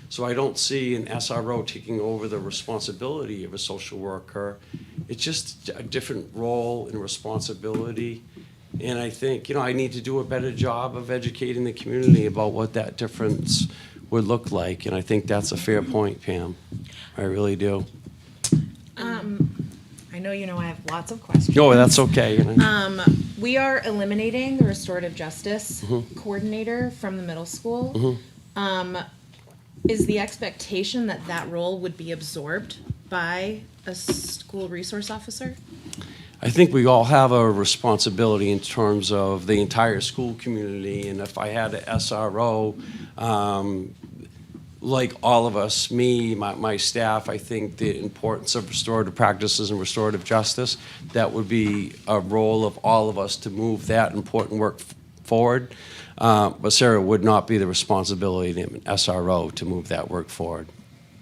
S16: So I don't see an SRO taking over the responsibility of a social worker. It's just a different role and responsibility. And I think, you know, I need to do a better job of educating the community about what that difference would look like. And I think that's a fair point, Pam. I really do.
S11: I know you know I have lots of questions.
S16: No, that's okay. You know.
S11: We are eliminating the restorative justice coordinator from the middle school. Is the expectation that that role would be absorbed by a school resource officer?
S16: I think we all have a responsibility in terms of the entire school community, and if I had an SRO, like all of us, me, my staff, I think the importance of restorative practices and restorative justice, that would be a role of all of us to move that important work forward. But Sarah, would not be the responsibility of an SRO to move that work forward.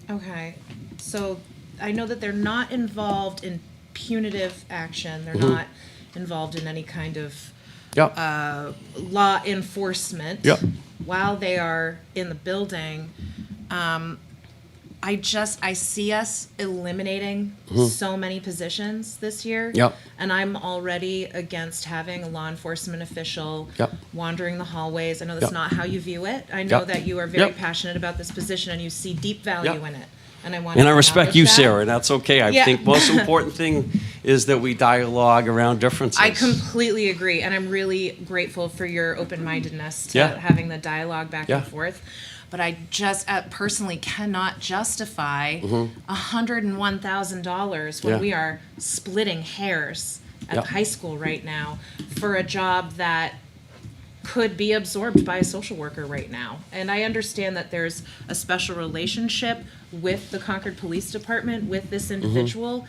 S11: Okay, so I know that they're not involved in punitive action. They're not involved in any kind of law enforcement while they are in the building. I see us eliminating so many positions this year.
S16: Yep.
S11: And I'm already against having a law enforcement official
S16: Yep.
S11: wandering the hallways. I know that's
S16: Yep.
S11: not how you view it. I know
S16: Yep.
S11: that you are very
S16: Yep.
S11: passionate about this position and you see deep value
S16: Yep.
S11: in it. And I want
S16: And
S11: to
S16: I respect you,
S11: establish that.
S16: Sarah, and that's okay. I
S11: Yeah.
S16: think most important thing is that we dialogue around differences.
S11: I completely agree, and I'm really grateful for your open-mindedness to
S16: Yeah.
S11: having the dialogue back
S16: Yeah.
S11: and forth. But I just personally cannot justify $101,000 when
S16: Yeah.
S11: we are splitting hairs at
S16: Yep.
S11: the high school right now for a job that could be absorbed by a social worker right now. And I understand that there's a special relationship with the Concord Police Department with this individual,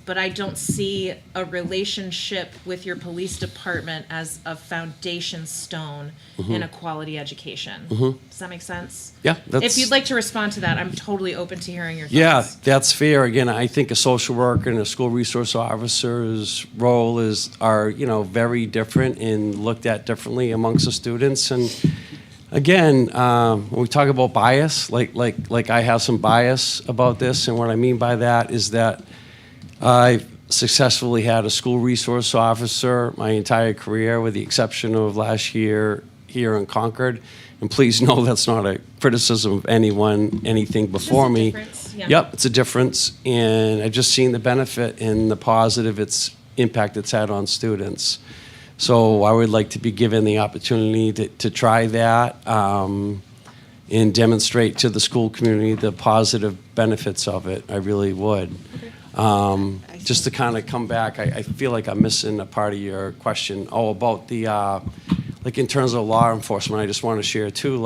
S11: but I don't see a relationship with your police department as a foundation stone in a quality education. Does that make sense?
S16: Yeah, that's.
S11: If you'd like to respond to that, I'm totally open to hearing your thoughts.
S16: Yeah, that's fair. Again, I think a social worker and a school resource officer's role are very different and looked at differently amongst the students. And again, when we talk about bias, like I have some bias about this, and what I mean by that is that I've successfully had a school resource officer my entire career, with the exception of last year here in Concord. And please know that's not a criticism of anything before me.
S11: difference, yeah.
S16: Yep, it's a difference. And I've just seen the benefit and the positive impact it's had on students. So I would like to be given the opportunity to try that and demonstrate to the school community the positive benefits of it. I really would. Just to kind of come back, I feel like I'm missing a part of your question. Oh, about the, in terms of law enforcement, I just want to share too,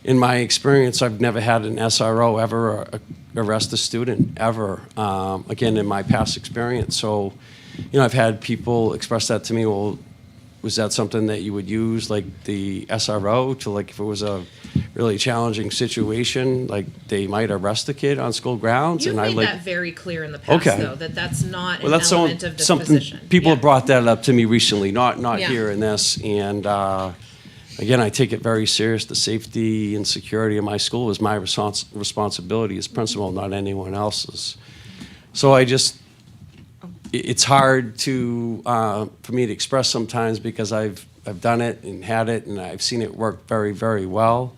S16: in my experience, I've never had an SRO ever arrest a student, ever, again, in my past experience. So, I've had people express that to me, well, was that something that you would use, the SRO, to, if it was a really challenging situation, they might arrest the kid on school grounds?
S11: You've
S16: And
S11: made
S16: I
S11: that very clear in the past,
S16: Okay.
S11: though, that's not
S16: well,
S11: an
S16: that's
S11: element of this
S16: something
S11: position.
S16: people
S11: Yeah.
S16: have brought that up to me recently, not
S11: Yeah.
S16: here in this. And again, I take it very serious. The safety and security of my school is my responsibility as principal, not anyone else's. So it's hard for me to express sometimes, because I've done it and had it, and I've seen it work very, very well.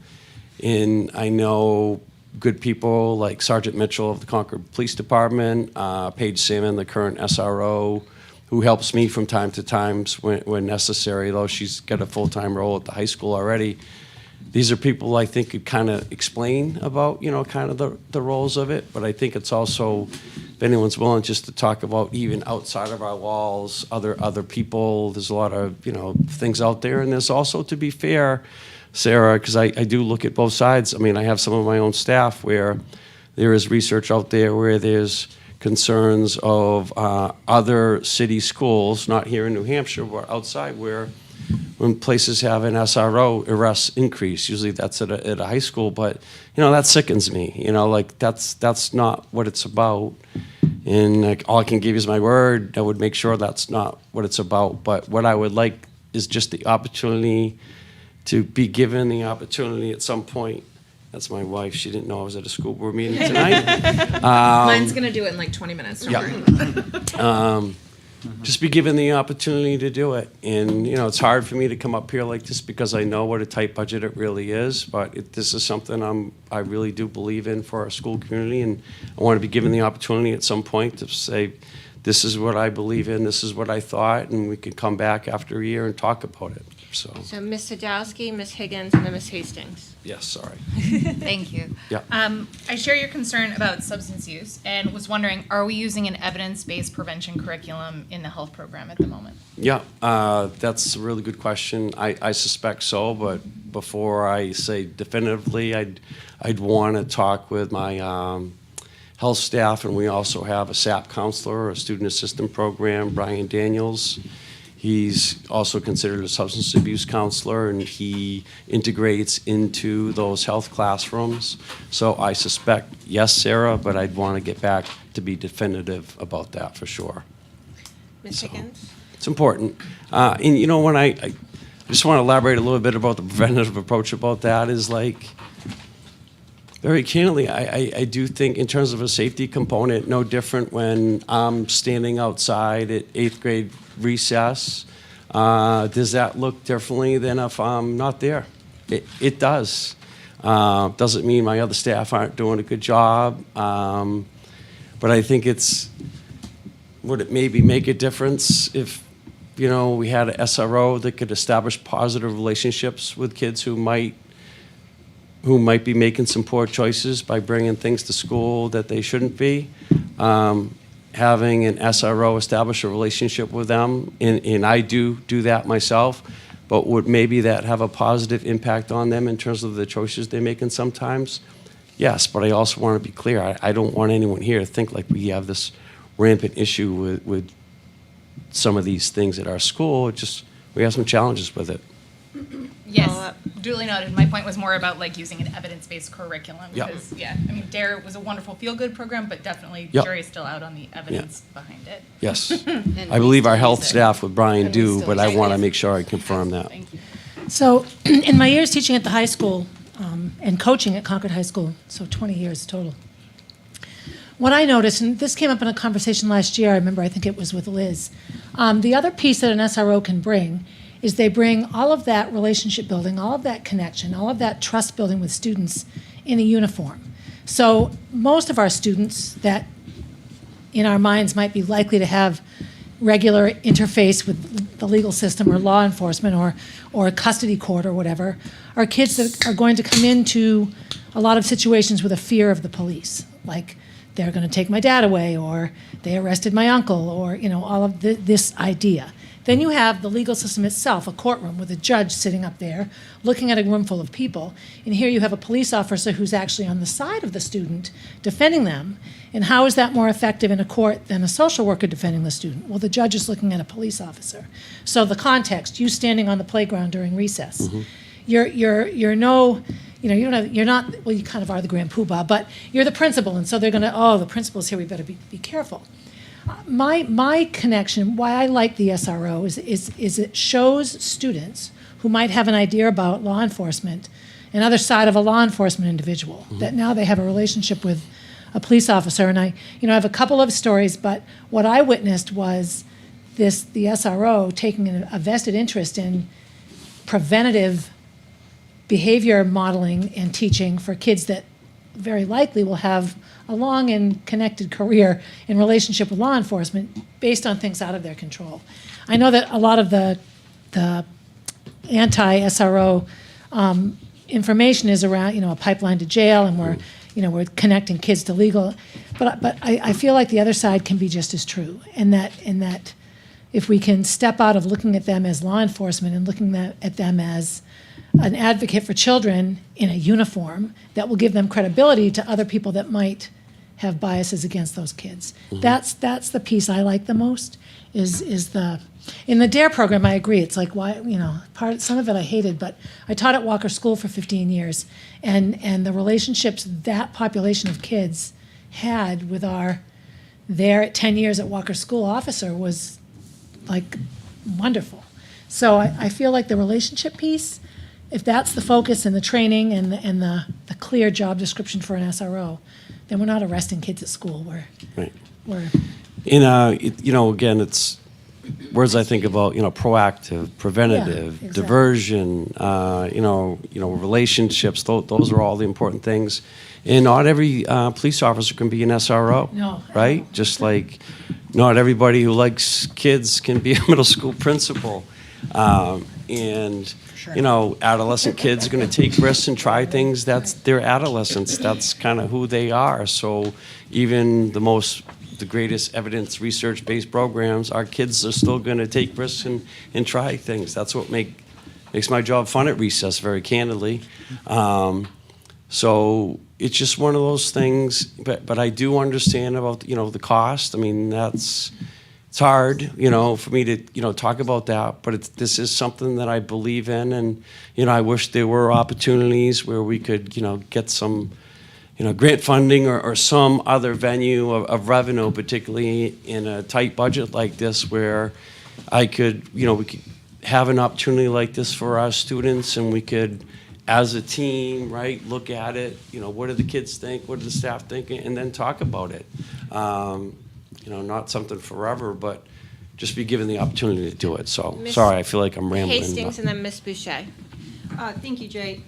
S16: And I know good people like Sergeant Mitchell of the Concord Police Department, Paige Salmon, the current SRO, who helps me from time to time when necessary, though she's got a full-time role at the high school already. These are people I think could kind of explain about, kind of the roles of it. But I think it's also, if anyone's willing just to talk about even outside of our walls, other people, there's a lot of, things out there. And there's also, to be fair, Sarah, because I do look at both sides. I mean, I have some of my own staff where there is research out there where there's concerns of other city schools, not here in New Hampshire, but outside, where when places have an SRO, arrests increase. Usually that's at a high school, but that sickens me. That's not what it's about. And all I can give you is my word. I would make sure that's not what it's about. But what I would like is just the opportunity to be given the opportunity at some point. That's my wife. She didn't know I was at a school board meeting tonight.
S11: Mine's going to do it in 20 minutes, don't worry.
S16: Just be given the opportunity to do it. And, it's hard for me to come up here like this because I know what a tight budget it really is, but this is something I really do believe in for our school community, and I want to be given the opportunity at some point to say, this is what I believe in, this is what I thought, and we could come back after a year and talk about it. So
S2: Ms. Sadowski, Ms. Higgins, and then Ms. Hastings.
S16: yes, sorry.
S17: Thank you.
S16: Yeah.
S17: I share your concern about substance use and was wondering, are we using an evidence-based prevention curriculum in the health program at the moment?
S16: Yeah, that's a really good question. I suspect so, but before I say definitively, I'd want to talk with my health staff, and we also have a SAP counselor, a student assistant program, Brian Daniels. He's also considered a substance abuse counselor, and he integrates into those health classrooms. So I suspect, yes, Sarah, but I'd want to get back to be definitive about that for sure.
S2: Ms. Higgins?
S16: It's important. And when I just want to elaborate a little bit about the preventative approach about that is Very candidly, I do think in terms of a safety component, no different when I'm standing outside at 8th grade recess. Does that look differently than if I'm not there? It does. Doesn't mean my other staff aren't doing a good job. But I think would it maybe make a difference if, we had an SRO that could establish positive relationships with kids who might be making some poor choices by bringing things to school that they shouldn't be. Having an SRO establish a relationship with them, and I do that myself, but would maybe that have a positive impact on them in terms of the choices they're making sometimes? Yes, but I also want to be clear. I don't want anyone here to think like we have this rampant issue with some of these things at our school. We have some challenges with it.
S17: Yes, duly noted. My point was more about like using an evidence-based curriculum.
S16: Yep.
S17: Because, I mean, DARE was a wonderful feel-good program, but definitely
S16: Yep.
S17: jury's still out on the evidence behind it.
S16: Yes.
S3: And
S16: I believe our health
S3: use it.
S16: staff with Brian
S3: And we
S16: do,
S3: still
S16: but I
S3: use it.
S16: want to make sure I confirm that.
S17: Thank you.
S9: So, in my years teaching at the high school and coaching at Concord High School, so 20 years total, what I noticed, and this came up in a conversation last year, I think it was with Liz, the other piece that an SRO can bring is they bring all of that relationship building, all of that connection, all of that trust building with students in a uniform. So most of our students that in our minds might be likely to have regular interface with the legal system or law enforcement or a custody court or whatever are kids that are going to come into a lot of situations with a fear of the police, like they're going to take my dad away or they arrested my uncle or all of this idea. Then you have the legal system itself, a courtroom with a judge sitting up there looking at a room full of people. And here you have a police officer who's actually on the side of the student defending them. And how is that more effective in a court than a social worker defending the student? Well, the judge is looking at a police officer. So the context, you standing on the playground during recess, you're not, well, you kind of are the grand poobah, but you're the principal. And so they're going to, the principal's here, we better be careful. My connection, why I like the SRO is it shows students who might have an idea about law enforcement, another side of a law enforcement individual, that now they have a relationship with a police officer. And I have a couple of stories, but what I witnessed was the SRO taking a vested interest in preventative behavior modeling and teaching for kids that very likely will have a long and connected career in relationship with law enforcement based on things out of their control. I know that a lot of the anti-SRO information is around, a pipeline to jail, and we're connecting kids to legal. But I feel like the other side can be just as true, in that if we can step out of looking at them as law enforcement and looking at them as an advocate for children in a uniform, that will give them credibility to other people that might have biases against those kids. That's the piece I like the most. In the DARE program, I agree. It's like, why, some of it I hated, but I taught at Walker School for 15 years, and the relationships that population of kids had with their 10 years at Walker School officer was like wonderful. So I feel like the relationship piece, if that's the focus and the training and the clear job description for an SRO, then we're not arresting kids at school.
S16: Right.
S9: We're
S16: again, it's words I think about, proactive, preventative,
S9: Yeah, exactly.
S16: diversion, relationships. Those are all the important things. And not every police officer can be an SRO.
S9: No.
S16: Right? Just like not everybody who likes kids can be a middle school principal. Adolescent kids are going to take risks and try things. That's their adolescence. That's kind of who they are. So even the greatest evidence research-based programs, our kids are still going to take risks and try things. That's what makes my job fun at recess, very candidly. So it's just one of those things. But I do understand about the cost. I mean, it's hard, for me to, talk about that, but this is something that I believe in, and, I wish there were opportunities where we could, get some, grant funding or some other venue of revenue, particularly in a tight budget like this, where we could have an opportunity like this for our students, and we could as a team, right, look at it, what do the kids think, what do the staff think, and then talk about it. Not something forever, but just be given the opportunity to do it. So,
S2: Miss
S16: sorry, I feel like I'm rambling.
S2: Hastings and then Miss Boucher.
S4: Thank you, Jay.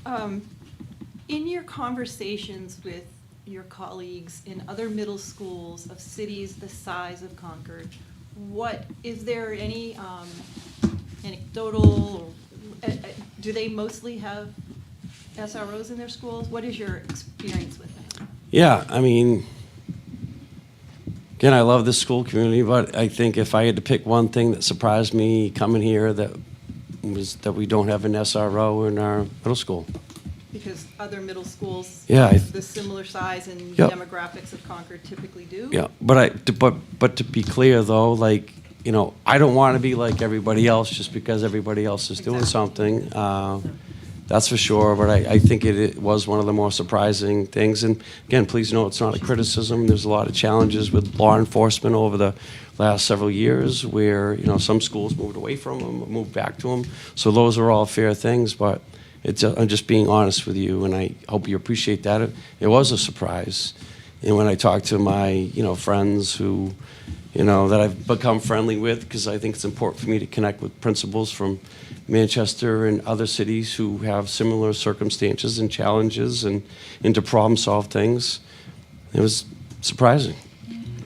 S4: In your conversations with your colleagues in other middle schools of cities the size of Concord, is there any anecdotal, or do they mostly have SROs in their schools? What is your experience with that?
S16: Yeah, I mean, again, I love this school community, but I think if I had to pick one thing that surprised me coming here, that was that we don't have an SRO in our middle school.
S4: Because other middle schools,
S16: Yeah,
S4: the similar size and
S16: Yep.
S4: demographics of Concord typically do?
S16: Yeah, but to be clear though, like, I don't want to be like everybody else just because everybody else is doing something. That's for sure, but I think it was one of the more surprising things. And again, please know it's not a criticism. There's a lot of challenges with law enforcement over the last several years where, some schools moved away from them, moved back to them. So those are all fair things, but I'm just being honest with you, and I hope you appreciate that. It was a surprise. And when I talk to my, friends who, that I've become friendly with, because I think it's important for me to connect with principals from Manchester and other cities who have similar circumstances and challenges and to problem solve things. It was surprising,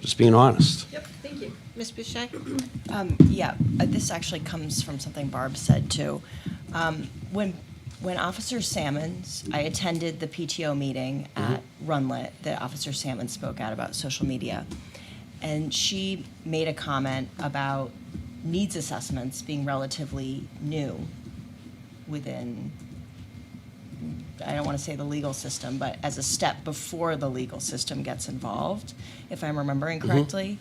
S16: just being honest.
S4: Yep, thank you.
S2: Miss Boucher?
S8: This actually comes from something Barb said too. When Officer Salmons, I attended the PTO meeting at Runlet that Officer Salmons spoke at about social media, and she made a comment about needs assessments being relatively new within, I don't want to say the legal system, but as a step before the legal system gets involved, if I'm remembering correctly,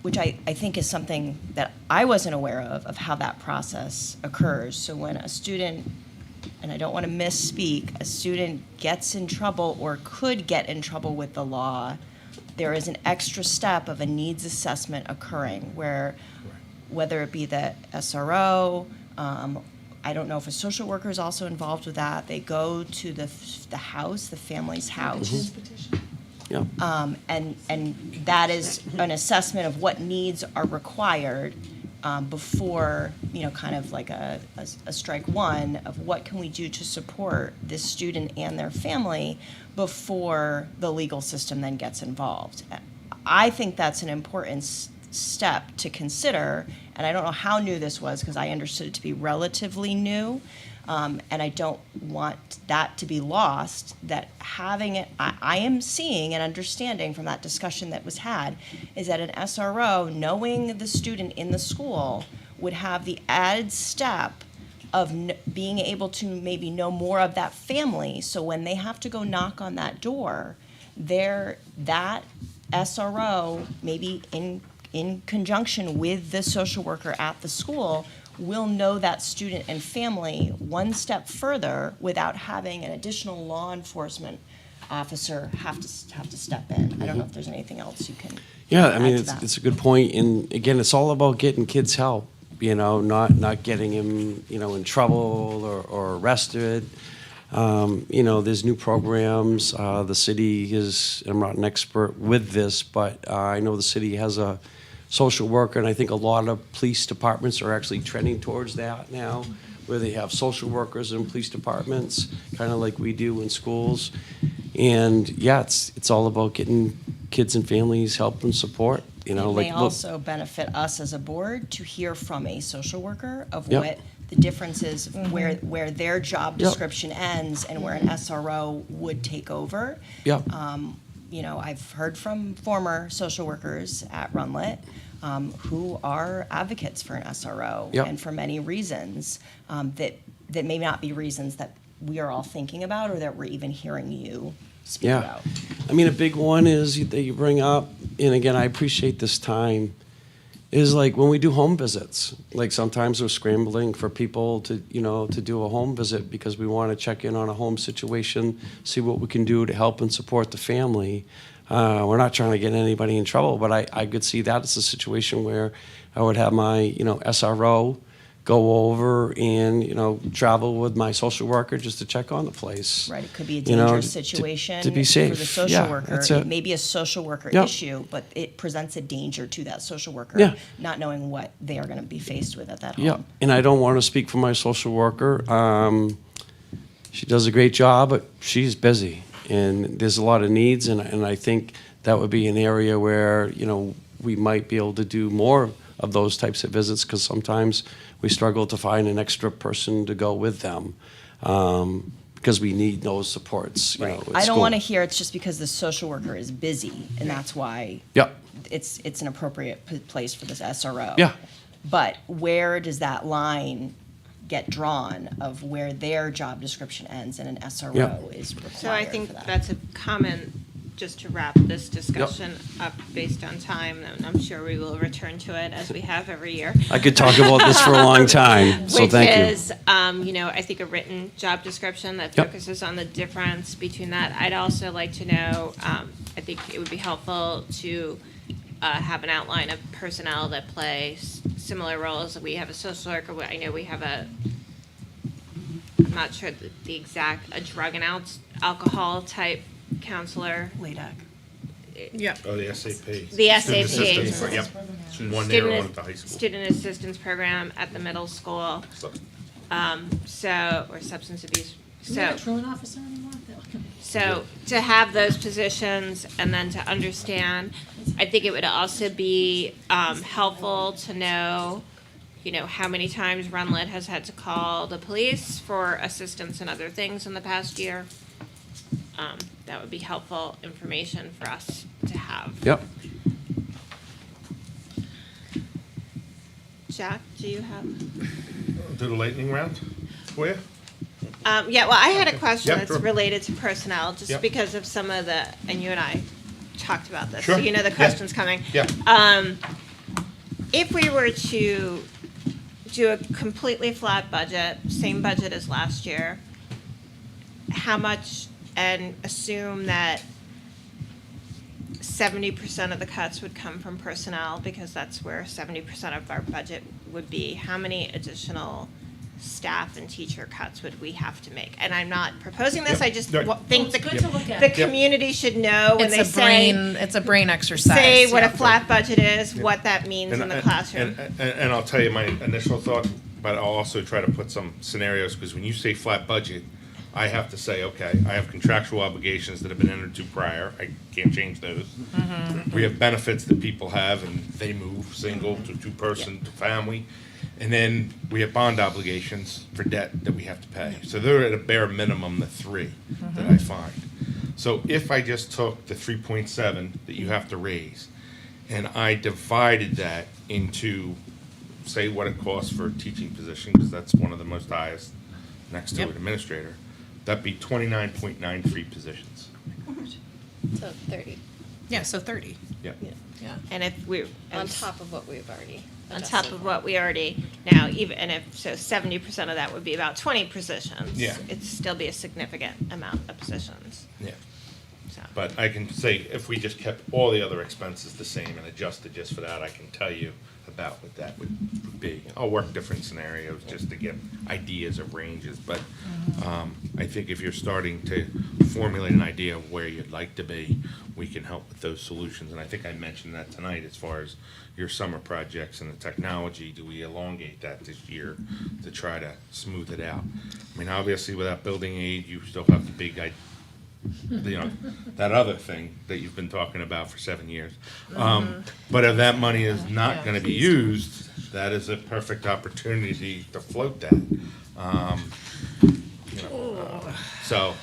S8: which I think is something that I wasn't aware of how that process occurs. So when a student, and I don't want to misspeak, a student gets in trouble or could get in trouble with the law, there is an extra step of a needs assessment occurring where, whether it be the SRO, I don't know if a social worker is also involved with that. They go to the house, the family's house.
S16: Yeah.
S8: And that is an assessment of what needs are required before, kind of like a strike one of what can we do to support this student and their family before the legal system then gets involved. I think that's an important step to consider, and I don't know how new this was because I understood it to be relatively new. And I don't want that to be lost, that having it, I am seeing and understanding from that discussion that was had, is that an SRO, knowing the student in the school, would have the added step of being able to maybe know more of that family, so when they have to go knock on that door, that SRO, maybe in conjunction with the social worker at the school, will know that student and family one step further without having an additional law enforcement officer have to step in. I don't know if there's anything else you can.
S16: Yeah, I mean,
S8: add to that.
S16: it's a good point. And again, it's all about getting kids help, not getting them, in trouble or arrested. There's new programs. The city is, I'm not an expert with this, but I know the city has a social worker, and I think a lot of police departments are actually trending towards that now, where they have social workers in police departments, kind of like we do in schools. And yeah, it's all about getting kids and families help and support.
S8: It may also benefit us as a board to hear from a social worker of
S16: Yep.
S8: what the difference is, where their job description ends and where an SRO would take over.
S16: Yeah.
S8: I've heard from former social workers at Runlet who are advocates for an SRO,
S16: Yep.
S8: and for many reasons that may not be reasons that we are all thinking about or that we're even hearing you speak
S16: Yeah.
S8: about.
S16: I mean, a big one is that you bring up, and again, I appreciate this time, is like when we do home visits. Like sometimes we're scrambling for people to do a home visit because we want to check in on a home situation, see what we can do to help and support the family. We're not trying to get anybody in trouble, but I could see that as a situation where I would have my, SRO go over and, travel with my social worker just to check on the place.
S8: Right, it could be a
S16: you know,
S8: dangerous
S16: to-
S8: situation
S16: to be safe.
S8: for the social
S16: Yeah,
S8: worker.
S16: that's
S8: It
S16: it.
S8: may be a social worker
S16: Yep.
S8: issue, but it presents a danger to that social worker,
S16: Yeah.
S8: not knowing what they are going to be faced with at that home.
S16: Yeah, and I don't want to speak for my social worker. She does a great job, but she's busy, and there's a lot of needs, and I think that would be an area where, we might be able to do more of those types of visits, because sometimes we struggle to find an extra person to go with them, because we need those supports,
S8: Right.
S16: at
S8: I don't
S16: school.
S8: want to hear it's just because the social worker is busy, and that's why
S16: Yeah,
S8: it's an appropriate place for this SRO.
S16: yeah.
S8: But where does that line get drawn of where their job description ends and an SRO is required
S2: So I think
S8: for that?
S2: that's a comment, just to wrap this discussion up based on time, and I'm sure we will return to it as we have every year.
S16: I could talk about this for a long time, so thank you.
S2: Which is, I think a written job description that
S16: Yep.
S2: focuses on the difference between that. I'd also like to know, I think it would be helpful to have an outline of personnel that play similar roles. We have a social worker, I know we have I'm not sure the exact, a drug and alcohol type counselor.
S8: LADAC.
S10: Yeah.
S5: Oh, the SAP.
S2: The
S5: Student
S2: SAP.
S5: assistance pro- Yep. One there, one at the high school.
S2: Student assistance program at the middle school, or substance abuse.
S9: Isn't that a truant officer anymore?
S2: So to have those positions and then to understand, I think it would also be helpful to know, how many times Runlet has had to call the police for assistance and other things in the past year. That would be helpful information for us to have.
S16: Yep.
S2: Jack, do you have?
S5: Do the lightning round for you?
S2: Yeah, well, I had a question
S5: Yep,
S2: that's
S5: sure.
S2: related to personnel, just
S5: Yep.
S2: because of some of the, and you and I talked about this,
S5: Sure.
S2: so you know the
S5: Yeah.
S2: question's coming.
S5: Yeah.
S2: If we were to do a completely flat budget, same budget as last year, how much, and assume that 70% of the cuts would come from personnel, because that's where 70% of our budget would be, how many additional staff and teacher cuts would we have to make? And I'm not proposing this,
S5: Yep.
S2: I just
S5: Right.
S2: think
S9: It's good to look at.
S2: the community should know when they say,
S10: It's a brain exercise.
S2: say what a
S10: yeah.
S2: flat budget is, what that means in the classroom.
S5: And I'll tell you my initial thought, but I'll also try to put some scenarios, because when you say flat budget, I have to say, okay, I have contractual obligations that have been entered to prior, I can't change those. We have benefits that people have, and they move single to two-person to family. And then we have bond obligations for debt that we have to pay. So they're at a bare minimum, the three that I find. So if I just took the 3.7 that you have to raise, and I divided that into, say, what it costs for a teaching position, because that's one of the most highest next to
S10: Yep.
S5: an administrator, that'd be 29.93 positions.
S3: So 30,
S10: Yeah, so 30.
S5: Yeah.
S10: Yeah.
S2: And if we're.
S3: on top of what we've already
S2: On
S3: adjusted
S2: top of
S3: for.
S2: what we already, now even, and if, so 70% of that would be about 20 positions.
S5: Yeah.
S2: It'd still be a significant amount of positions,
S5: Yeah.
S2: so.
S5: But I can say, if we just kept all the other expenses the same and adjusted just for that, I can tell you about what that would be. I'll work different scenarios just to get ideas of ranges, but I think if you're starting to formulate an idea of where you'd like to be, we can help with those solutions. And I think I mentioned that tonight as far as your summer projects and the technology. Do we elongate that this year to try to smooth it out? I mean, obviously, without building aid, you still have the big that other thing that you've been talking about for 7 years. But if that money is not gonna be used, that is a perfect opportunity to float that. So,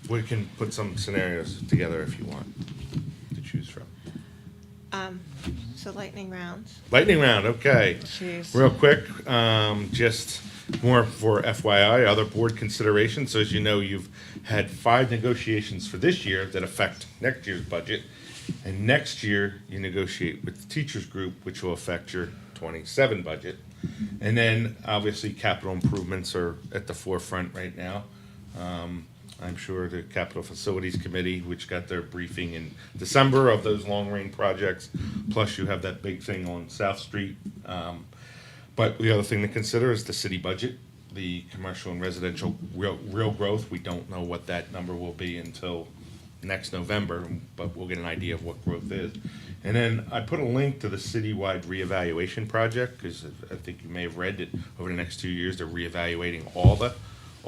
S5: we can put some scenarios together if you want to choose from.
S2: So lightning round.
S5: Lightning round, okay.
S2: Jeez.
S5: Real quick, just more for FYI, other board considerations. So as you know, you've had 5 negotiations for this year that affect next year's budget. And next year, you negotiate with the teachers group, which will affect your 27 budget. And then, obviously, capital improvements are at the forefront right now. I'm sure the Capital Facilities Committee, which got their briefing in December of those long-range projects, plus you have that big thing on South Street. But the other thing to consider is the city budget, the commercial and residential real growth. We don't know what that number will be until next November, but we'll get an idea of what growth is. And then I put a link to the citywide reevaluation project, because I think you may have read that over the next 2 years, they're reevaluating all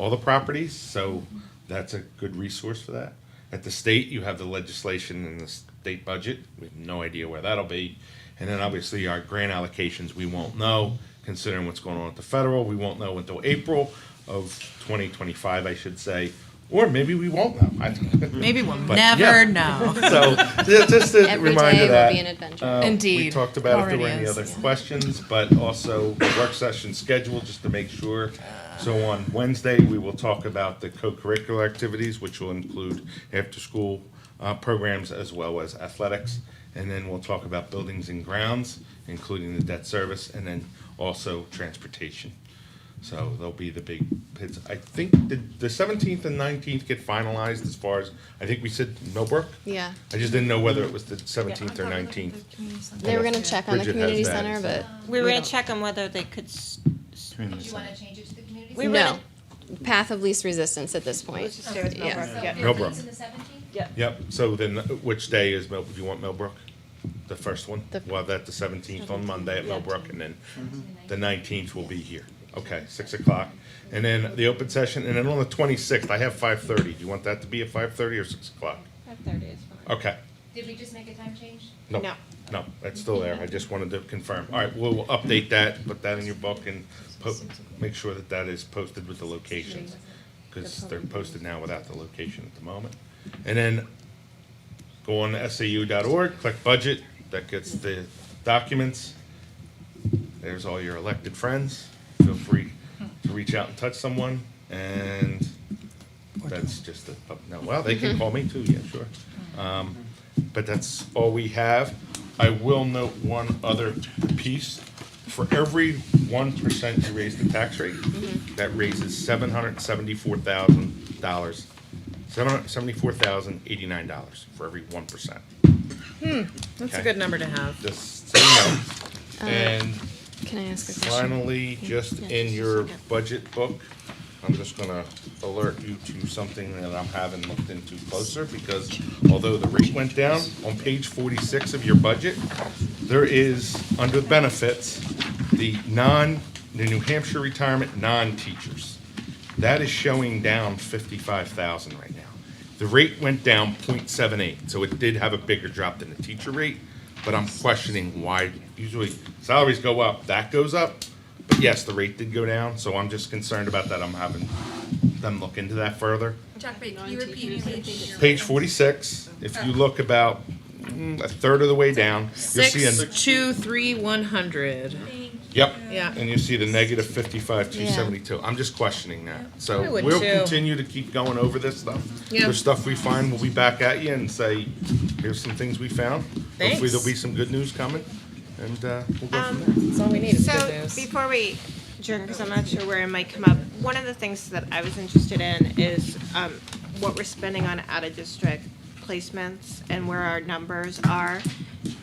S5: the properties, so that's a good resource for that. At the state, you have the legislation in the state budget. We have no idea where that'll be. And then obviously our grant allocations, we won't know, considering what's going on at the federal. We won't know until April of 2025, I should say. Or maybe we won't know.
S10: Maybe we'll
S5: But,
S10: never
S5: yeah.
S10: know.
S5: So just a
S3: Every
S5: reminder
S3: day will
S5: that.
S3: be an adventure.
S5: We
S10: Indeed.
S5: talked about if there
S10: Already
S5: were any
S10: is.
S5: other questions, but also the work session schedule, just to make sure. So on Wednesday, we will talk about the co-curricular activities, which will include after-school programs as well as athletics. And then we'll talk about buildings and grounds, including the debt service, and then also transportation. So there'll be the big hits. I think the 17th and 19th get finalized as far as, I think we said Millbrook?
S3: Yeah.
S5: I just didn't know whether it was the 17th or 19th.
S3: They were gonna check on the
S5: Bridget
S3: community
S5: has that.
S3: center, but.
S2: We were gonna
S3: don't-
S2: check on whether they could.
S17: Did you wanna change it to the community?
S2: We were
S3: No, path of least resistance at this point.
S2: Let's just stay with
S3: Yeah.
S2: Millbrook. Yeah.
S5: Millbrook.
S17: in the 17th?
S5: Yep, so then which day is do you want Millbrook? The first one?
S3: The-
S5: Well, that's the 17th on Monday at
S2: Yeah.
S5: Millbrook, and then the 19th will be here. Okay, 6 o'clock. And then the open session, and then on the 26th, I have 5:30. Do you want that to be at 5:30 or 6 o'clock?
S2: 5:30 is fine.
S5: Okay.
S17: Did we just make a time change?
S5: No,
S2: No.
S5: no, that's still there. I just wanted to confirm. All right, we'll update that, put that in your book, and make sure that that is posted with the locations, because they're posted now without the location at the moment. And then go on to SAU.org, click budget, that gets the documents. There's all your elected friends. Feel free to reach out and touch someone, and that's just no, well, they can call me too, yeah, sure. But that's all we have. I will note one other piece. For every 1% you raise the tax rate, that raises $774,000, $774,089 for every 1%.
S11: That's
S5: Okay.
S11: a good number to have.
S5: Just so you know. And
S3: Can I ask a question?
S5: finally, just in your budget book, I'm just gonna alert you to something that I'm having looked into closer, because although the rate went down, on page 46 of your budget, there is, under benefits, the New Hampshire retirement non-teachers. That is showing down 55,000 right now. The rate went down 0.78, so it did have a bigger drop than the teacher rate, but I'm questioning why. Usually salaries go up, that goes up, but yes, the rate did go down, so I'm just concerned about that. I'm having them look into that further.
S6: Jack, wait, can you repeat page?
S5: Page 46, if you look about a third of the way down, you'll see a,
S11: 623,100.
S5: yep,
S11: Yeah.
S5: and you see the negative 55,272. I'm just questioning that.
S11: I
S5: So
S11: would
S5: we'll
S11: too.
S5: continue to keep going over this stuff.
S11: Yeah.
S5: There's stuff we find, we'll be back at you and say, here's some things we found. Hopefully
S11: Thanks.
S5: there'll be some good news coming, and we'll go from there.
S11: That's all we need is
S2: So
S11: good news.
S2: before we adjourn, because I'm not sure where it might come up, one of the things that I was interested in is what we're spending on out-of-district placements and where our numbers are.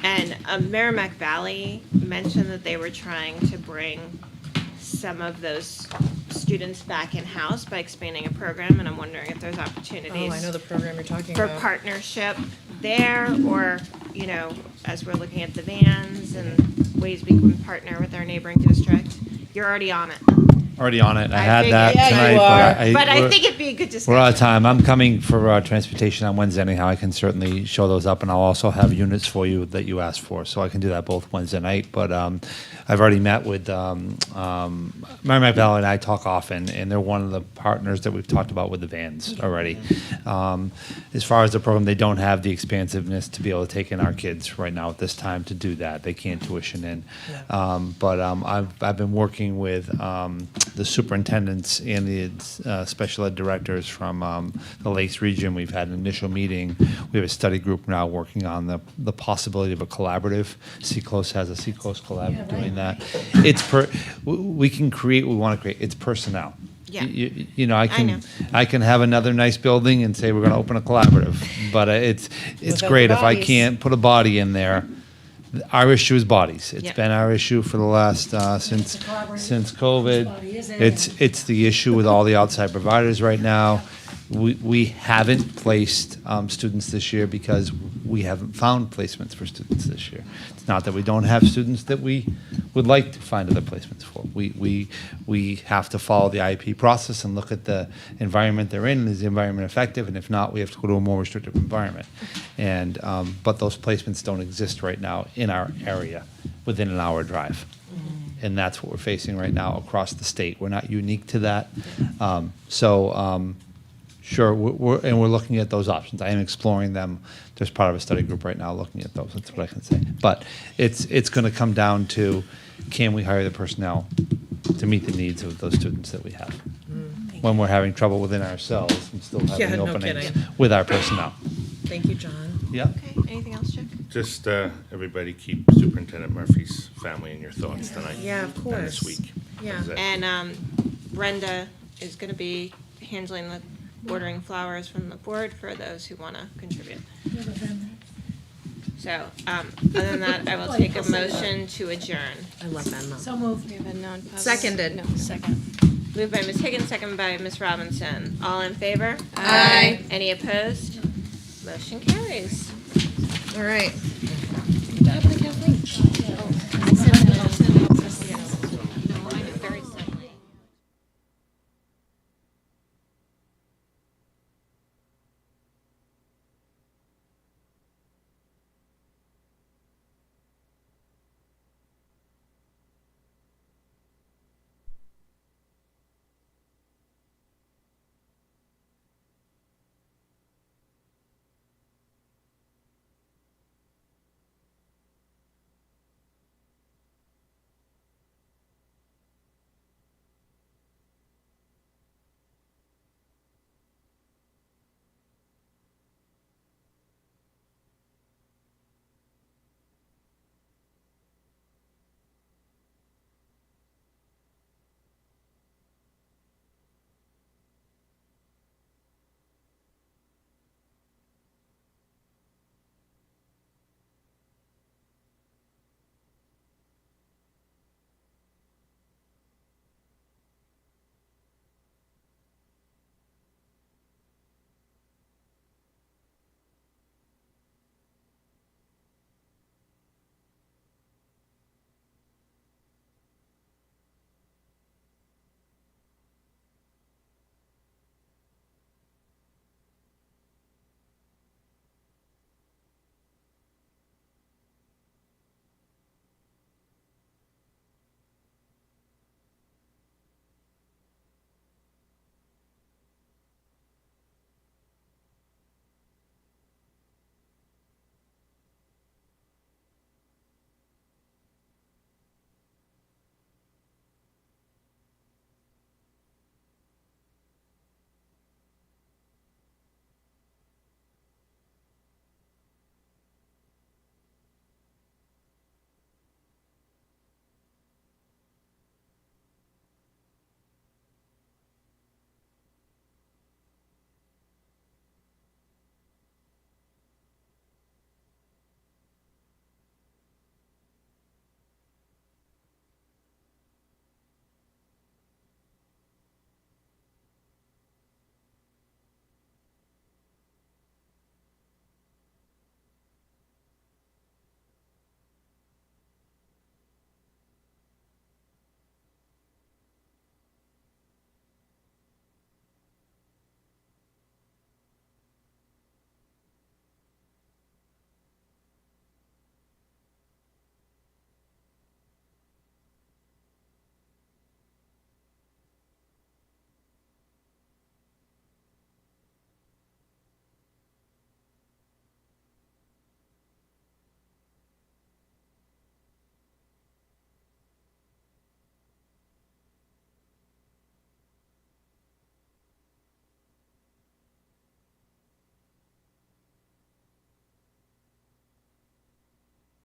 S2: And Merrimack Valley mentioned that they were trying to bring some of those students back in-house by expanding a program, and I'm wondering if there's opportunities
S11: Oh, I know the program you're talking
S2: for
S11: about.
S2: partnership there, or, you know, as we're looking at the vans and ways we can partner with our neighboring district. You're already on it.
S7: Already on it. I
S2: I
S7: had
S2: figured.
S7: that
S2: Yeah, you
S7: tonight,
S11: are.
S2: But I
S7: we're-
S2: think it'd be a good discussion.
S7: We're out of time. I'm coming for transportation on Wednesday anyhow. I can certainly show those up, and I'll also have units for you that you asked for, so I can do that both Wednesday night. But I've already met with Merrimack Valley, and I talk often, and they're one of the partners that we've talked about with the vans already. As far as the program, they don't have the expansiveness to be able to take in our kids right now at this time to do that. They can't tuition in. But I've been working with the superintendents and the special ed directors from the Lakes region. We've had an initial meeting. We have a study group now working on the possibility of a collaborative. Seacoast has a Seacoast Collab doing that. We can create what we want to create. It's personnel.
S2: Yeah.
S7: You know, I
S2: know.
S7: can have another nice building and say we're going to open a collaborative, but it's
S11: Without
S7: great
S11: the
S7: if I
S11: bodies.
S7: can't put a body in there. our issue is bodies. It's
S2: Yep.
S7: been our issue for the last, since COVID.
S9: body, isn't it?
S7: It's the issue with all the outside providers right now. We haven't placed students this year because we haven't found placements for students this year. It's not that we don't have students that we would like to find other placements for. We have to follow the IEP process and look at the environment they're in. Is the environment effective? And if not, we have to go to a more restrictive environment. And but those placements don't exist right now in our area within an hour drive. And that's what we're facing right now across the state. We're not unique to that. Sure, we're looking at those options. I am exploring them. There's part of a study group right now looking at those. That's what I can say. But it's going to come down to, can we hire the personnel to meet the needs of those students that we have? When we're having trouble within ourselves and still having
S11: Yeah, no
S7: openings
S11: kidding.
S7: with our personnel.
S11: Thank you, John.
S7: Yeah.
S2: Okay, anything else, Chick?
S5: Just, everybody keep Superintendent Murphy's family in your thoughts tonight.
S11: Yeah, of
S5: And
S11: course.
S5: this week.
S11: Yeah.
S5: That's it.
S2: And Brenda is going to be handling the ordering flowers from the board for those who want to contribute. So, other than that, I will take a motion to adjourn.
S11: I love Venmo.
S9: So moved.
S3: We have a non-public.
S11: Seconded.
S3: No, second.
S2: Moved by Ms. Higgins, second by Ms. Robinson. All in favor?
S11: Aye.
S2: Any opposed? Motion carries.
S11: All right.